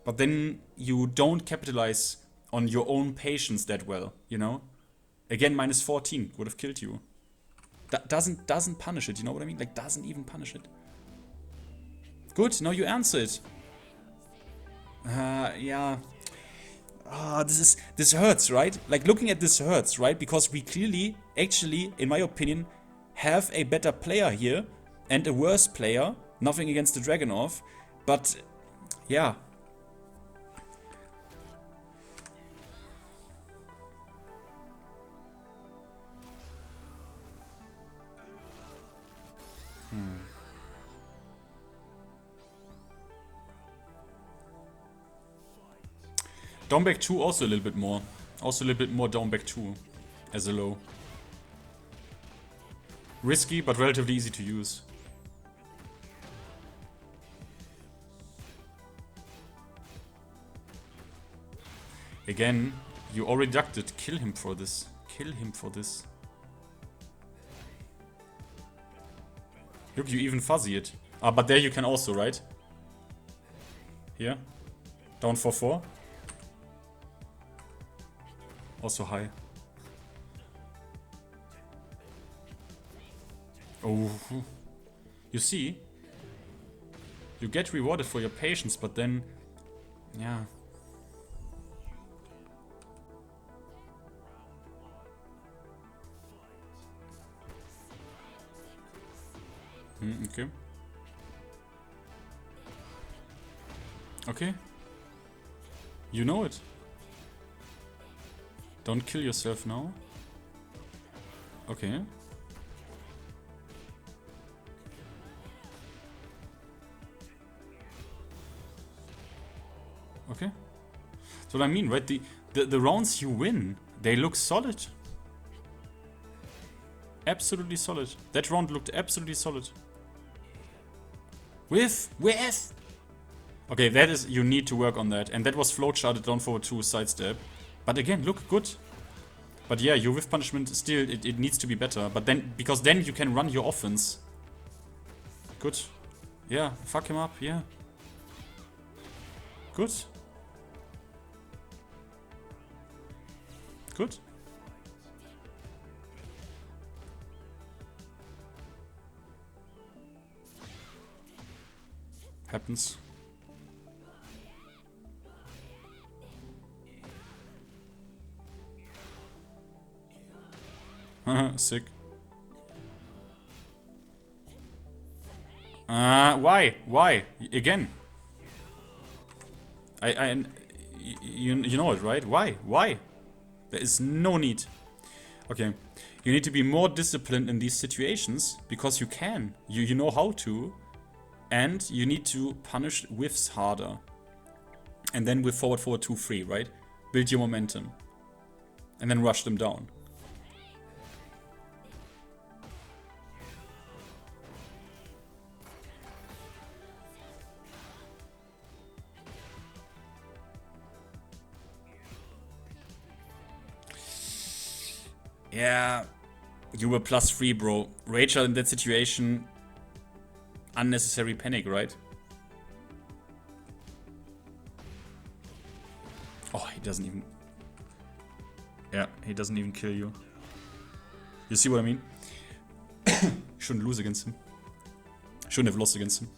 but then you don't capitalize on your own patience that well. You know, again minus 14 would have killed you. That doesn't punish it. You know what I mean? Like doesn't even punish it. Good. Now you answer it. Yeah. This hurts, right? Like looking at this hurts, right? Because we clearly, actually, in my opinion, have a better player here and a worse player. Nothing against the Dragunov, but yeah. Down back 2 also a little bit more. Also a little bit more down back 2 as a low. Risky, but relatively easy to use. Again, you already ducked. Kill him for this. Kill him for this. Look, you even fuzzy it. Ah, but there you can also, right? Here. Down for 4. Also high. Oh. You see? You get rewarded for your patience, but then... Yeah. Okay. Okay. You know it. Don't kill yourself now. Okay. Okay. That's what I mean, right? The rounds you win, they look solid. Absolutely solid. That round looked absolutely solid. With. Okay, that is, you need to work on that. And that was flowcharted down forward 2 sidestep. But again, look good. But yeah, your whiff punishment still, it needs to be better. But then, because then you can run your offense. Good. Yeah, fuck him up, yeah. Good. Good. Happens. Sick. Why? Why? Again. You know it, right? Why? Why? There is no need. Okay. You need to be more disciplined in these situations because you can. You know how to. And you need to punish whiffs harder. And then with forward 2 free, right? Build your momentum. And then rush them down. Yeah, you were +3, bro. Rachel in that situation, unnecessary panic, right? Oh, he doesn't even... Yeah, he doesn't even kill you. You see what I mean? Shouldn't lose against him. Shouldn't have lost against him.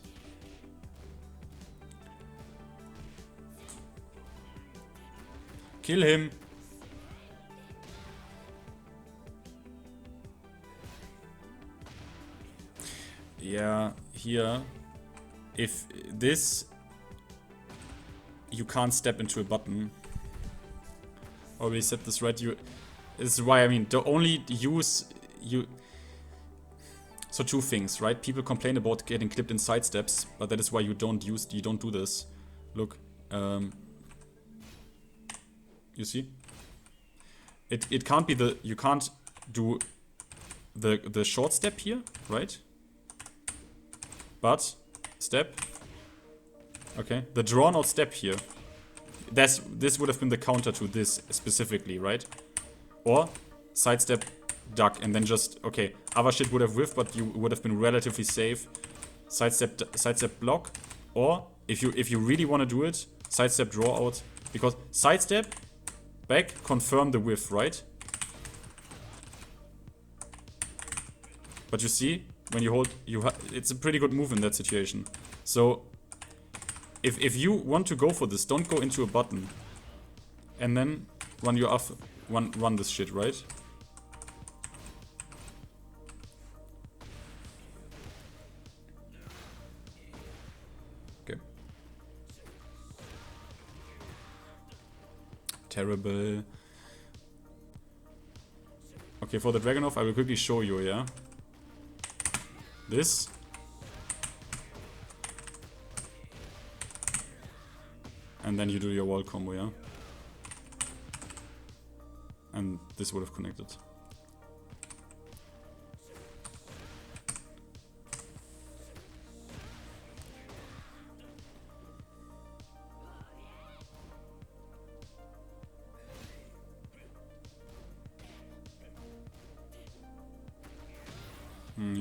Kill him. Yeah, here. If this... You can't step into a button. Already said this right. This is why, I mean, the only use you... So two things, right? People complain about getting clipped in side steps, but that is why you don't do this. Look, you see? It can't be you can't do the short step here, right? But step. Okay, the drawn out step here. This would have been the counter to this specifically, right? Or sidestep, duck, and then just, okay, other shit would have whiffed, but you would have been relatively safe. Sidestep block, or if you really want to do it, sidestep draw out, because sidestep back confirm the whiff, right? But you see, when you hold, it's a pretty good move in that situation. So if you want to go for this, don't go into a button, and then run this shit, right? Okay. Terrible. Okay, for the Dragunoy, I will quickly show you, yeah? This. And then you do your wall combo, yeah? And this would have connected.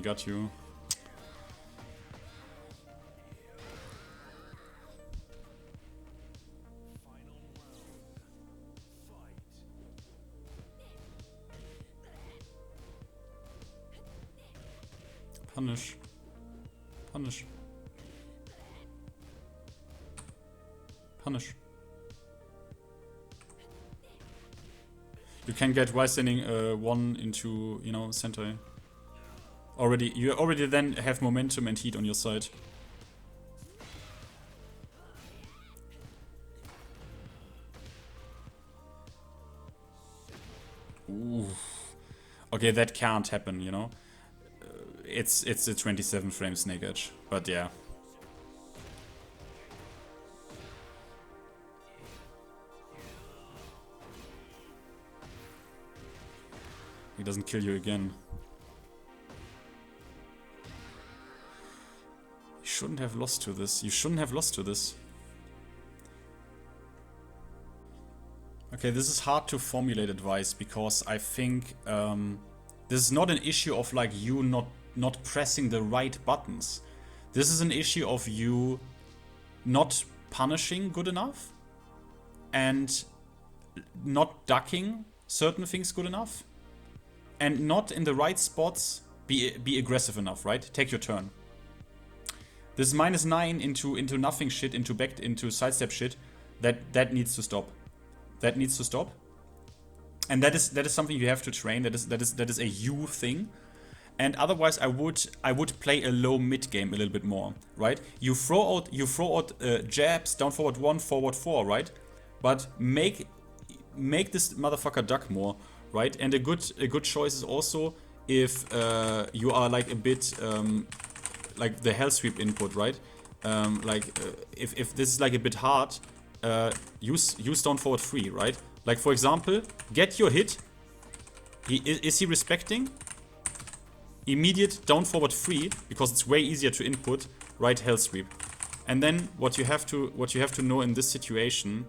Got you. Punish. Punish. Punish. You can get Y standing 1 into, you know, center. You already then have momentum and heat on your side. Ooh. Okay, that can't happen, you know. It's a 27 frame snake edge, but yeah. He doesn't kill you again. You shouldn't have lost to this. You shouldn't have lost to this. Okay, this is hard to formulate advice because I think this is not an issue of like you not pressing the right buttons. This is an issue of you not punishing good enough and not ducking certain things good enough and not in the right spots be aggressive enough, right? Take your turn. This -9 into nothing shit, into sidestep shit, that needs to stop. That needs to stop. And that is something you have to train. That is a you thing. And otherwise, I would play a low mid game a little bit more, right? You throw out jabs, down forward 1, forward 4, right? But make this motherfucker duck more, right? And a good choice is also if you are like a bit like the hell sweep input, right? If this is like a bit hard, use down forward 3, right? Like for example, get your hit. Is he respecting? Immediate down forward 3 because it's way easier to input, right? Hell sweep. And then what you have to know in this situation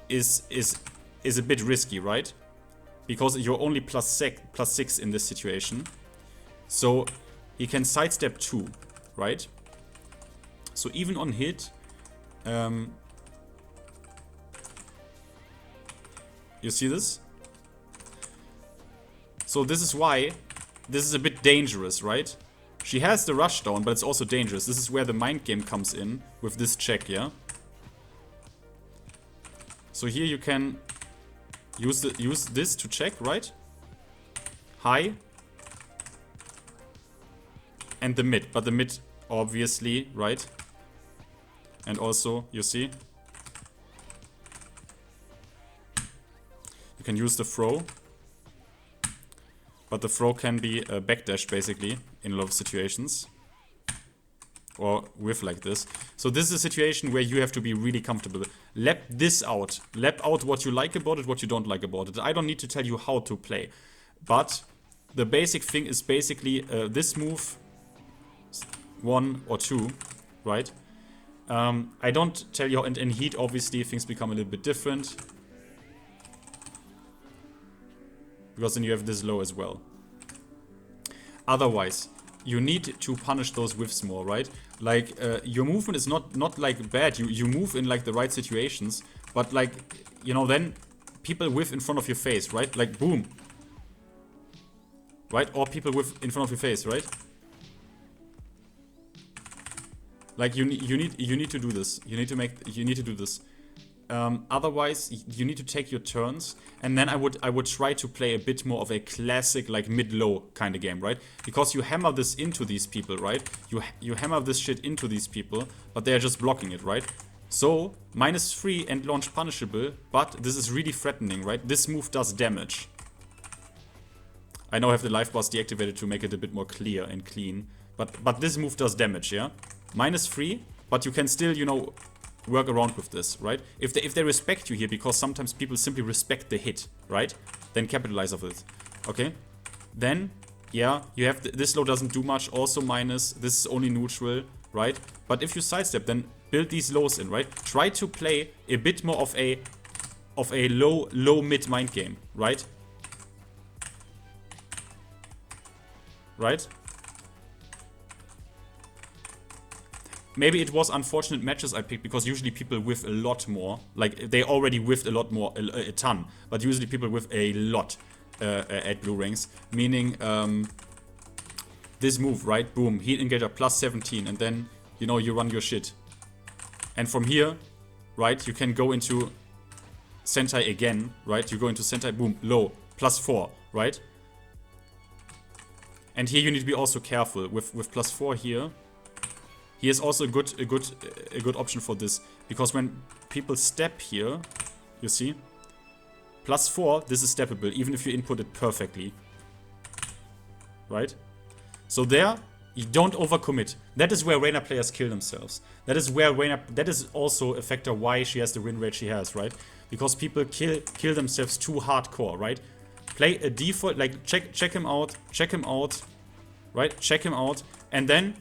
is a bit risky, right? because you're only +6 in this situation. So he can sidestep 2, right? So even on hit, you see this? So this is why this is a bit dangerous, right? She has the rush down, but it's also dangerous. This is where the mind game comes in with this check, yeah? So here you can use this to check, right? High. And the mid, but the mid obviously, right? And also, you see? You can use the throw. But the throw can be a backdash basically in a lot of situations. Or whiff like this. So this is a situation where you have to be really comfortable. Lap this out. Lap out what you like about it, what you don't like about it. I don't need to tell you how to play. But the basic thing is basically this move, 1 or 2, right? I don't tell you how, and in heat obviously things become a little bit different. Because then you have this low as well. Otherwise, you need to punish those whiffs more, right? Like, your movement is not like bad. You move in like the right situations. But like, you know, then people whiff in front of your face, right? Like, boom. Right? Or people whiff in front of your face, right? Like, you need to do this. You need to do this. Otherwise, you need to take your turns, and then I would try to play a bit more of a classic like mid-low kind of game, right? Because you hammer this into these people, right? You hammer this shit into these people, but they are just blocking it, right? So -3 and launch punishable, but this is really threatening, right? This move does damage. I now have the life bars deactivated to make it a bit more clear and clean, but this move does damage, yeah? -3, but you can still, you know, work around with this, right? If they respect you here, because sometimes people simply respect the hit, right? Then capitalize of it, okay? Then, yeah, you have this low doesn't do much, also minus, this is only neutral, right? But if you sidestep, then build these lows in, right? Try to play a bit more of a low mid mind game, right? Right? Maybe it was unfortunate matches I picked, because usually people whiff a lot more. Like, they already whiffed a lot more, a ton. But usually people whiff a lot at blue ranks. Meaning, this move, right? Boom, heat engager +17. And then, you know, you run your shit. And from here, right, you can go into Sentai again, right? You go into Sentai, boom, low, +4, right? And here you need to be also careful. With +4 here, he is also a good option for this, because when people step here, you see, +4, this is steppable, even if you input it perfectly, right? So there, you don't overcommit. That is where Reina players kill themselves. That is where Reina, that is also a factor why she has the win rate she has, right? Because people kill themselves too hardcore, right? Play a default, like check him out, right? Check him out, and then,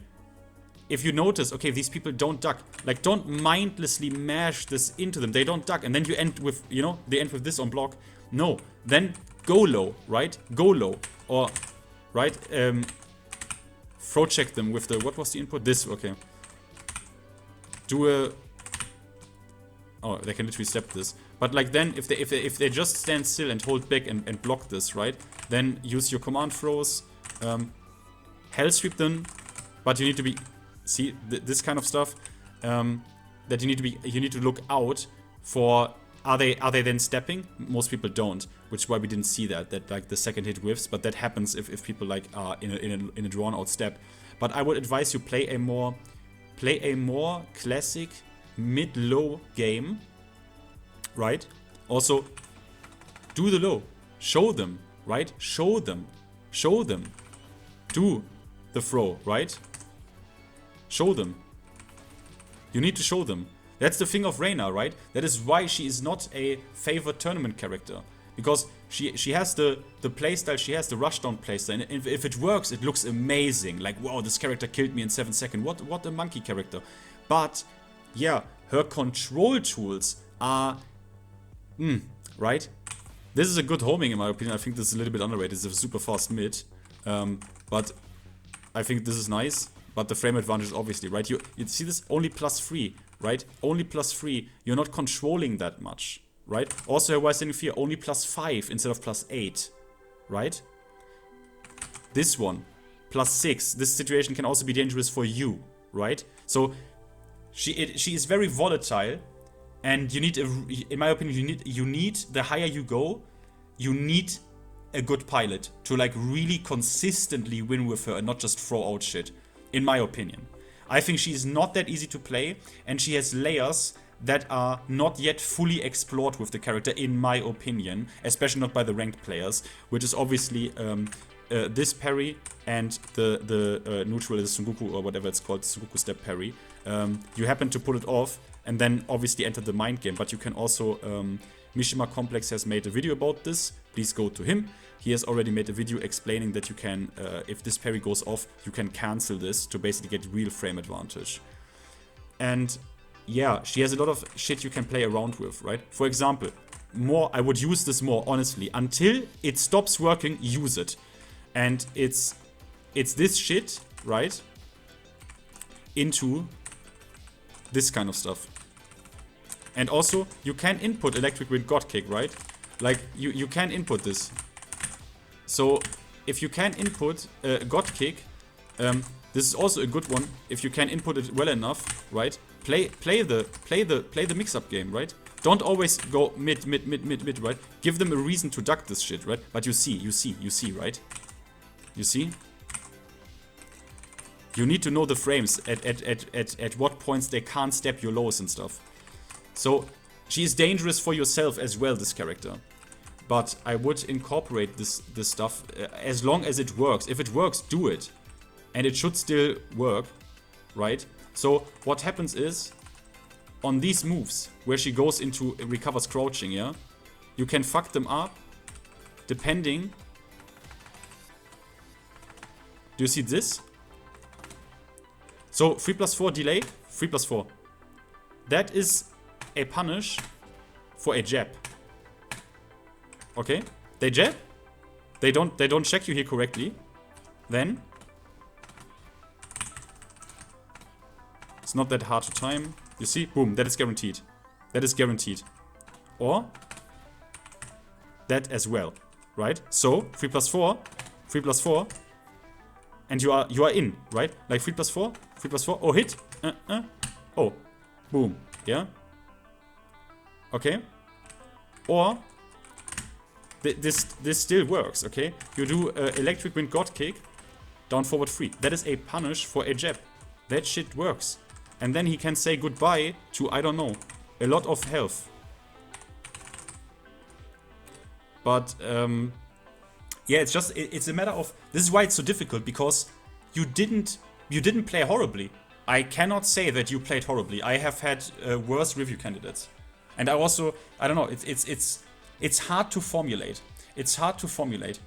if you notice, okay, these people don't duck. Like, don't mindlessly mash this into them. They don't duck. And then you end with, you know, they end with this on block. No. Then go low, right? Go low. Or, right? Throw check them with the, what was the input? This, okay. Do a... Oh, they can literally step this. But like then, if they just stand still and hold back and block this, right? Then use your command throws. Hell sweep them. But you need to be... See, this kind of stuff, that you need to look out for, are they then stepping? Most people don't, which is why we didn't see that like the second hit whiffs, but that happens if people like are in a drawn out step. But I would advise you play a more classic mid-low game, right? Also, do the low, show them, right? Show them, do the throw, right? Show them. You need to show them. That's the thing of Reina, right? That is why she is not a favored tournament character. Because she has the playstyle, she has the rushdown playstyle. And if it works, it looks amazing. Like, wow, this character killed me in 7 seconds. What a monkey character. But, yeah, her control tools are... right? This is a good homing in my opinion. I think this is a little bit underrated. It's a super fast mid. But I think this is nice. But the frame advantage obviously, right? You see this? Only +3, right? Only +3. You're not controlling that much, right? Also, why is in fear? Only +5 instead of +8, right? This one, +6. This situation can also be dangerous for you, right? So she is very volatile, and you need, in my opinion, you need the higher you go, you need a good pilot to like really consistently win with her and not just throw out shit. In my opinion, I think she is not that easy to play, and she has layers that are not yet fully explored with the character, in my opinion, especially not by the ranked players, which is obviously this parry and the neutral, the Sengoku or whatever it's called, Sengoku step parry. You happen to pull it off and then obviously enter the mind game, but you can also, Mishima Complex has made a video about this, please go to him. He has already made a video explaining that you can, if this parry goes off, you can cancel this to basically get real frame advantage. And yeah, she has a lot of shit you can play around with, right? For example, I would use this more, honestly. Until it stops working, use it. And it's this shit, right? Into this kind of stuff. And also, you can input Electric Wind God Kick, right? Like, you can input this. So, if you can input God Kick, this is also a good one. If you can input it well enough, right? Play the mix-up game, right? Don't always go mid, right? Give them a reason to duck this shit, right? But you see, right? You see? You need to know the frames at what points they can't step your lows and stuff. So, she is dangerous for yourself as well, this character. But I would incorporate this stuff as long as it works. If it works, do it. And it should still work, right? So what happens is, on these moves, where she goes into recovers crouching, yeah? You can fuck them up, depending... Do you see this? So 3+4 delay, 3+4. That is a punish for a jab. Okay, they jab. They don't check you here correctly. Then it's not that hard to time. You see, boom, that is guaranteed. That is guaranteed. Or that as well, right? So 3+4, 3+4, and you are in, right? Like 3+4, 3+4. Oh, hit. Oh, boom. Yeah. Okay. Or this still works, okay? You do Electric Wind God Kick, down forward 3. That is a punish for a jab. That shit works. And then he can say goodbye to, I don't know, a lot of health. But, yeah, it's a matter of... This is why it's so difficult, because you didn't play horribly. I cannot say that you played horribly. I have had worse review candidates. And I also, I don't know, it's hard to formulate. It's hard to formulate.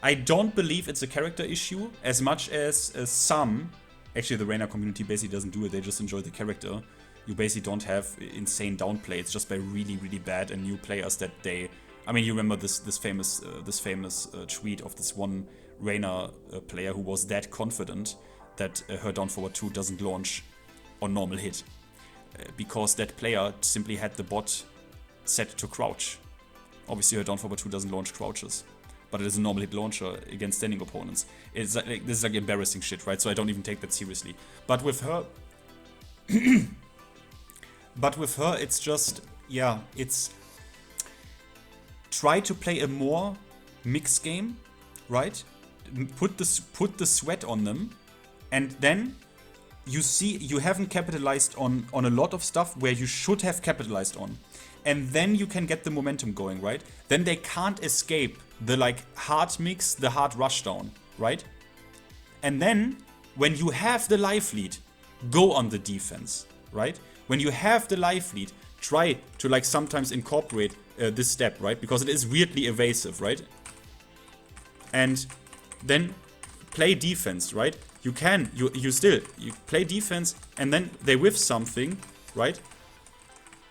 I don't believe it's a character issue as much as some... Actually, the Reina community basically doesn't do it. They just enjoy the character. You basically don't have insane downplay. It's just by really, really bad and new players that they... I mean, you remember this famous tweet of this one Reina player who was that confident that her down forward 2 doesn't launch on normal hit. Because that player simply had the bot set to crouch. Obviously, her down forward 2 doesn't launch crouches, but it is a normal hit launcher against standing opponents. It's like, this is like embarrassing shit, right? So I don't even take that seriously. But with her, it's just, yeah, it's try to play a more mixed game, right? Put the sweat on them, and then you see you haven't capitalized on a lot of stuff where you should have capitalized on. And then you can get the momentum going, right? Then they can't escape the like hard mix, the hard rush down, right? And then when you have the life lead, go on the defense, right? When you have the life lead, try to like sometimes incorporate this step, right? Because it is weirdly evasive, right? And then play defense, right? You play defense, and then they whiff something, right?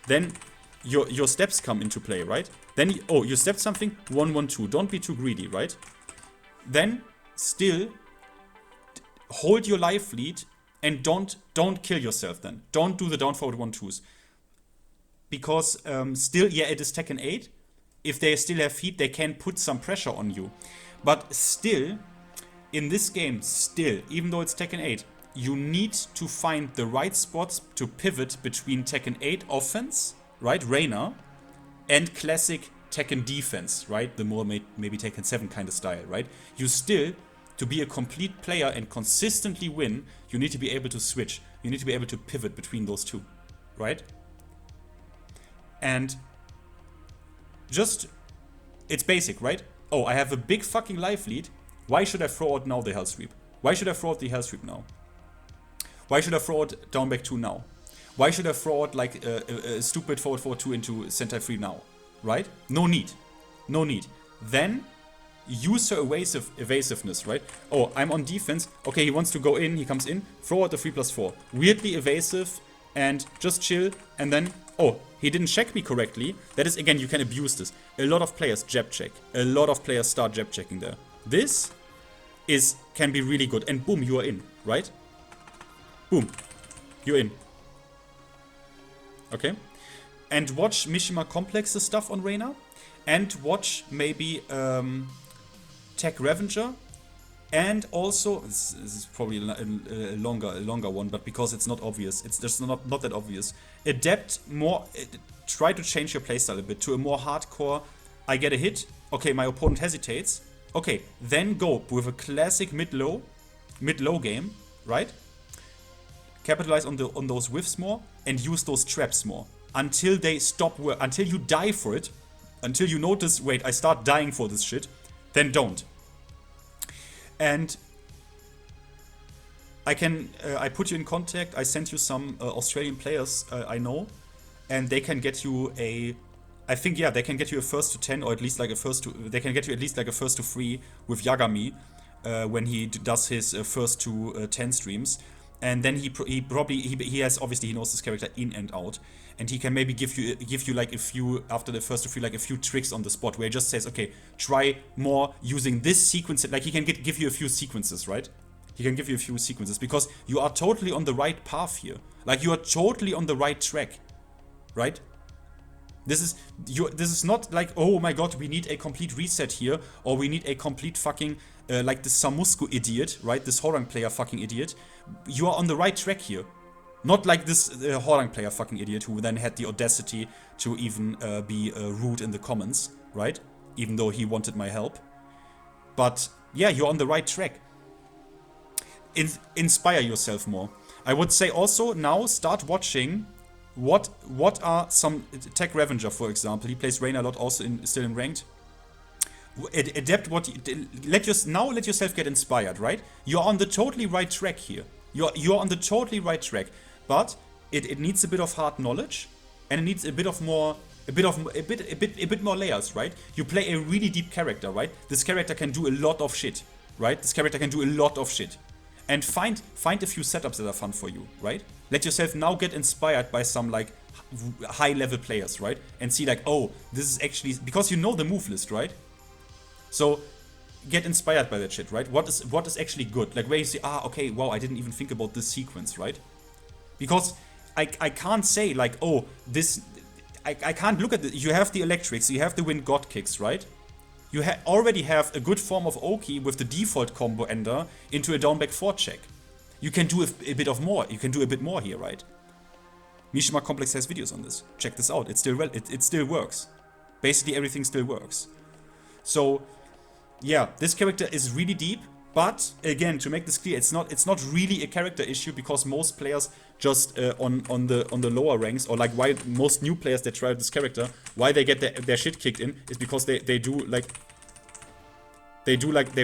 Then your steps come into play, right? Then, you stepped something, 1-1-2. Don't be too greedy, right? Then, still, hold your life lead and don't kill yourself then. Don't do the down forward 1-2s. Because, still, yeah, it is Tekken 8. If they still have feet, they can put some pressure on you. But still, in this game, even though it's Tekken 8, you need to find the right spots to pivot between Tekken 8 offense, right, Reina, and classic Tekken defense, right, the more maybe Tekken 7 kind of style, right? You still, to be a complete player and consistently win, you need to be able to switch. You need to be able to pivot between those two, right? And just, it's basic, right? Oh, I have a big fucking life lead. Why should I throw out now the Hell Sweep? Why should I throw out the Hell Sweep now? Why should I throw out down back 2 now? Why should I throw out like a stupid forward 4-2 into Sentai 3 now? Right? No need. No need. Then use her evasiveness, right? Oh, I'm on defense. Okay, he wants to go in. He comes in. Throw out the 3+4. Weirdly evasive and just chill. And then, oh, he didn't check me correctly. That is, again, you can abuse this. A lot of players jab check. A lot of players start jab checking there. This can be really good. And boom, you are in, right? Boom. You're in. Okay? And watch Mishima Complex's stuff on Reina. And watch maybe Tech Revenger. And also, this is probably a longer one, but because it's not obvious, it's just not that obvious. Adapt more, try to change your playstyle a bit to a more hardcore, I get a hit, okay, my opponent hesitates, okay, then go with a classic mid-low game, right? Capitalize on those whiffs more and use those traps more until they stop until you die for it, until you notice, wait, I start dying for this shit, then don't. And I put you in contact, I sent you some Australian players I know, and they can get you I think, yeah, they can get you a first to 10 or at least like they can get you at least like a first to 3 with Yagami when he does his first to 10 streams. And then he has, obviously he knows this character in and out, and he can maybe give you like a few, after the first to 3, like a few tricks on the spot where he just says, okay, try more using this sequence. Like he can give you a few sequences, right? He can give you a few sequences because you are totally on the right path here. Like you are totally on the right track, right? This is not like, oh my god, we need a complete reset here, or we need a complete fucking like this Samusku idiot, right? This Horang player fucking idiot. You are on the right track here. Not like this Horang player fucking idiot who then had the audacity to even be rude in the comments, right? Even though he wanted my help. But yeah, you're on the right track. Inspire yourself more. I would say also now start watching what are some Tech Revenger, for example. He plays Reina a lot, also still in ranked. Adapt let yourself get inspired, right? You're on the totally right track here. You're on the totally right track, but it needs a bit of hard knowledge, and it needs a bit more layers, right? You play a really deep character, right? This character can do a lot of shit, right? This character can do a lot of shit, and find a few setups that are fun for you, right? Let yourself now get inspired by some like high level players, right? And see like, oh, this is actually, because you know the move list, right? So get inspired by that shit, right? What is actually good? Like where you say, okay, wow, I didn't even think about this sequence, right? Because I can't say like, oh, this, I can't look at it. You have the electrics, you have the wind god kicks, right? You already have a good form of Oki with the default combo ender into a down back 4 check. You can do a bit of more. You can do a bit more here, right? Mishima Complex has videos on this. Check this out. It still works. Basically everything still works. So yeah, this character is really deep, but again, to make this clear, it's not really a character issue, because most players just on the lower ranks, or like why most new players that try this character, why they get their shit kicked in is because they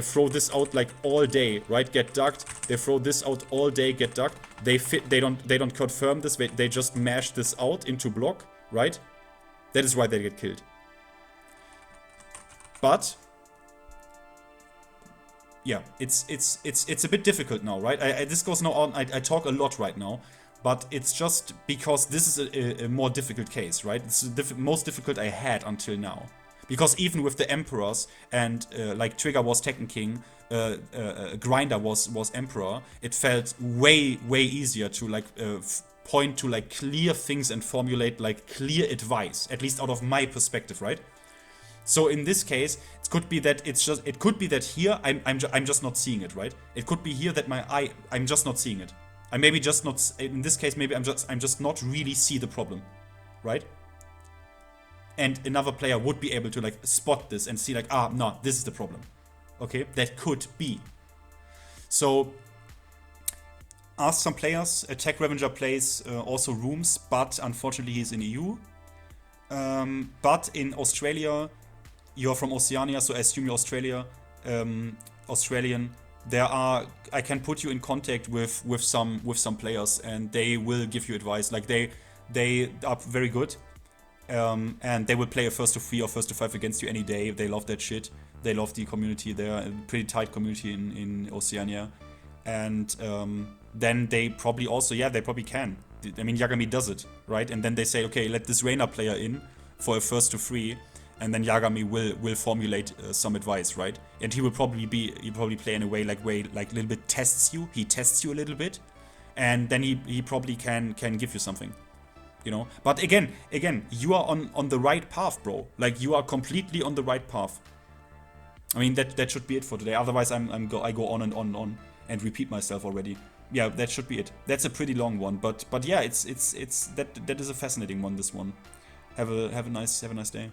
throw this out like all day, right? Get ducked. They throw this out all day, get ducked. They don't confirm this. They just mash this out into block, right? That is why they get killed. But yeah, it's a bit difficult now, right? This goes now on. I talk a lot right now, but it's just because this is a more difficult case, right? It's the most difficult I had until now. Because even with the Emperors and like Trigger was Tekken King, Grinder was Emperor, it felt way easier to like point to like clear things and formulate like clear advice, at least out of my perspective, right? So in this case, it could be that it could be that here I'm just not seeing it, right? It could be here that I'm just not seeing it. I maybe just not, in this case maybe I'm just not really see the problem, right? And another player would be able to like spot this and see like, no, this is the problem. Okay, that could be. So ask some players. Attack Revenger plays also rooms, but unfortunately he's in EU. But in Australia, you're from Oceania, so I assume you're Australian. I can put you in contact with some players, and they will give you advice. Like they are very good, and they will play a first to 3 or first to 5 against you any day. They love that shit. They love the community. They're a pretty tight community in Oceania, and then they probably also they probably can. I mean, Yagami does it, right? And then they say, okay, let this Reina player in for a first to 3. And then Yagami will formulate some advice, right? And he probably play in a way like a little bit tests you. He tests you a little bit, and then he probably can give you something, you know. But again, you are on the right path, bro. Like you are completely on the right path. I mean that should be it for today. Otherwise, I go on and repeat myself already. Yeah, that should be it. That's a pretty long one, but yeah, it's that is a fascinating one. This one. Have a nice day.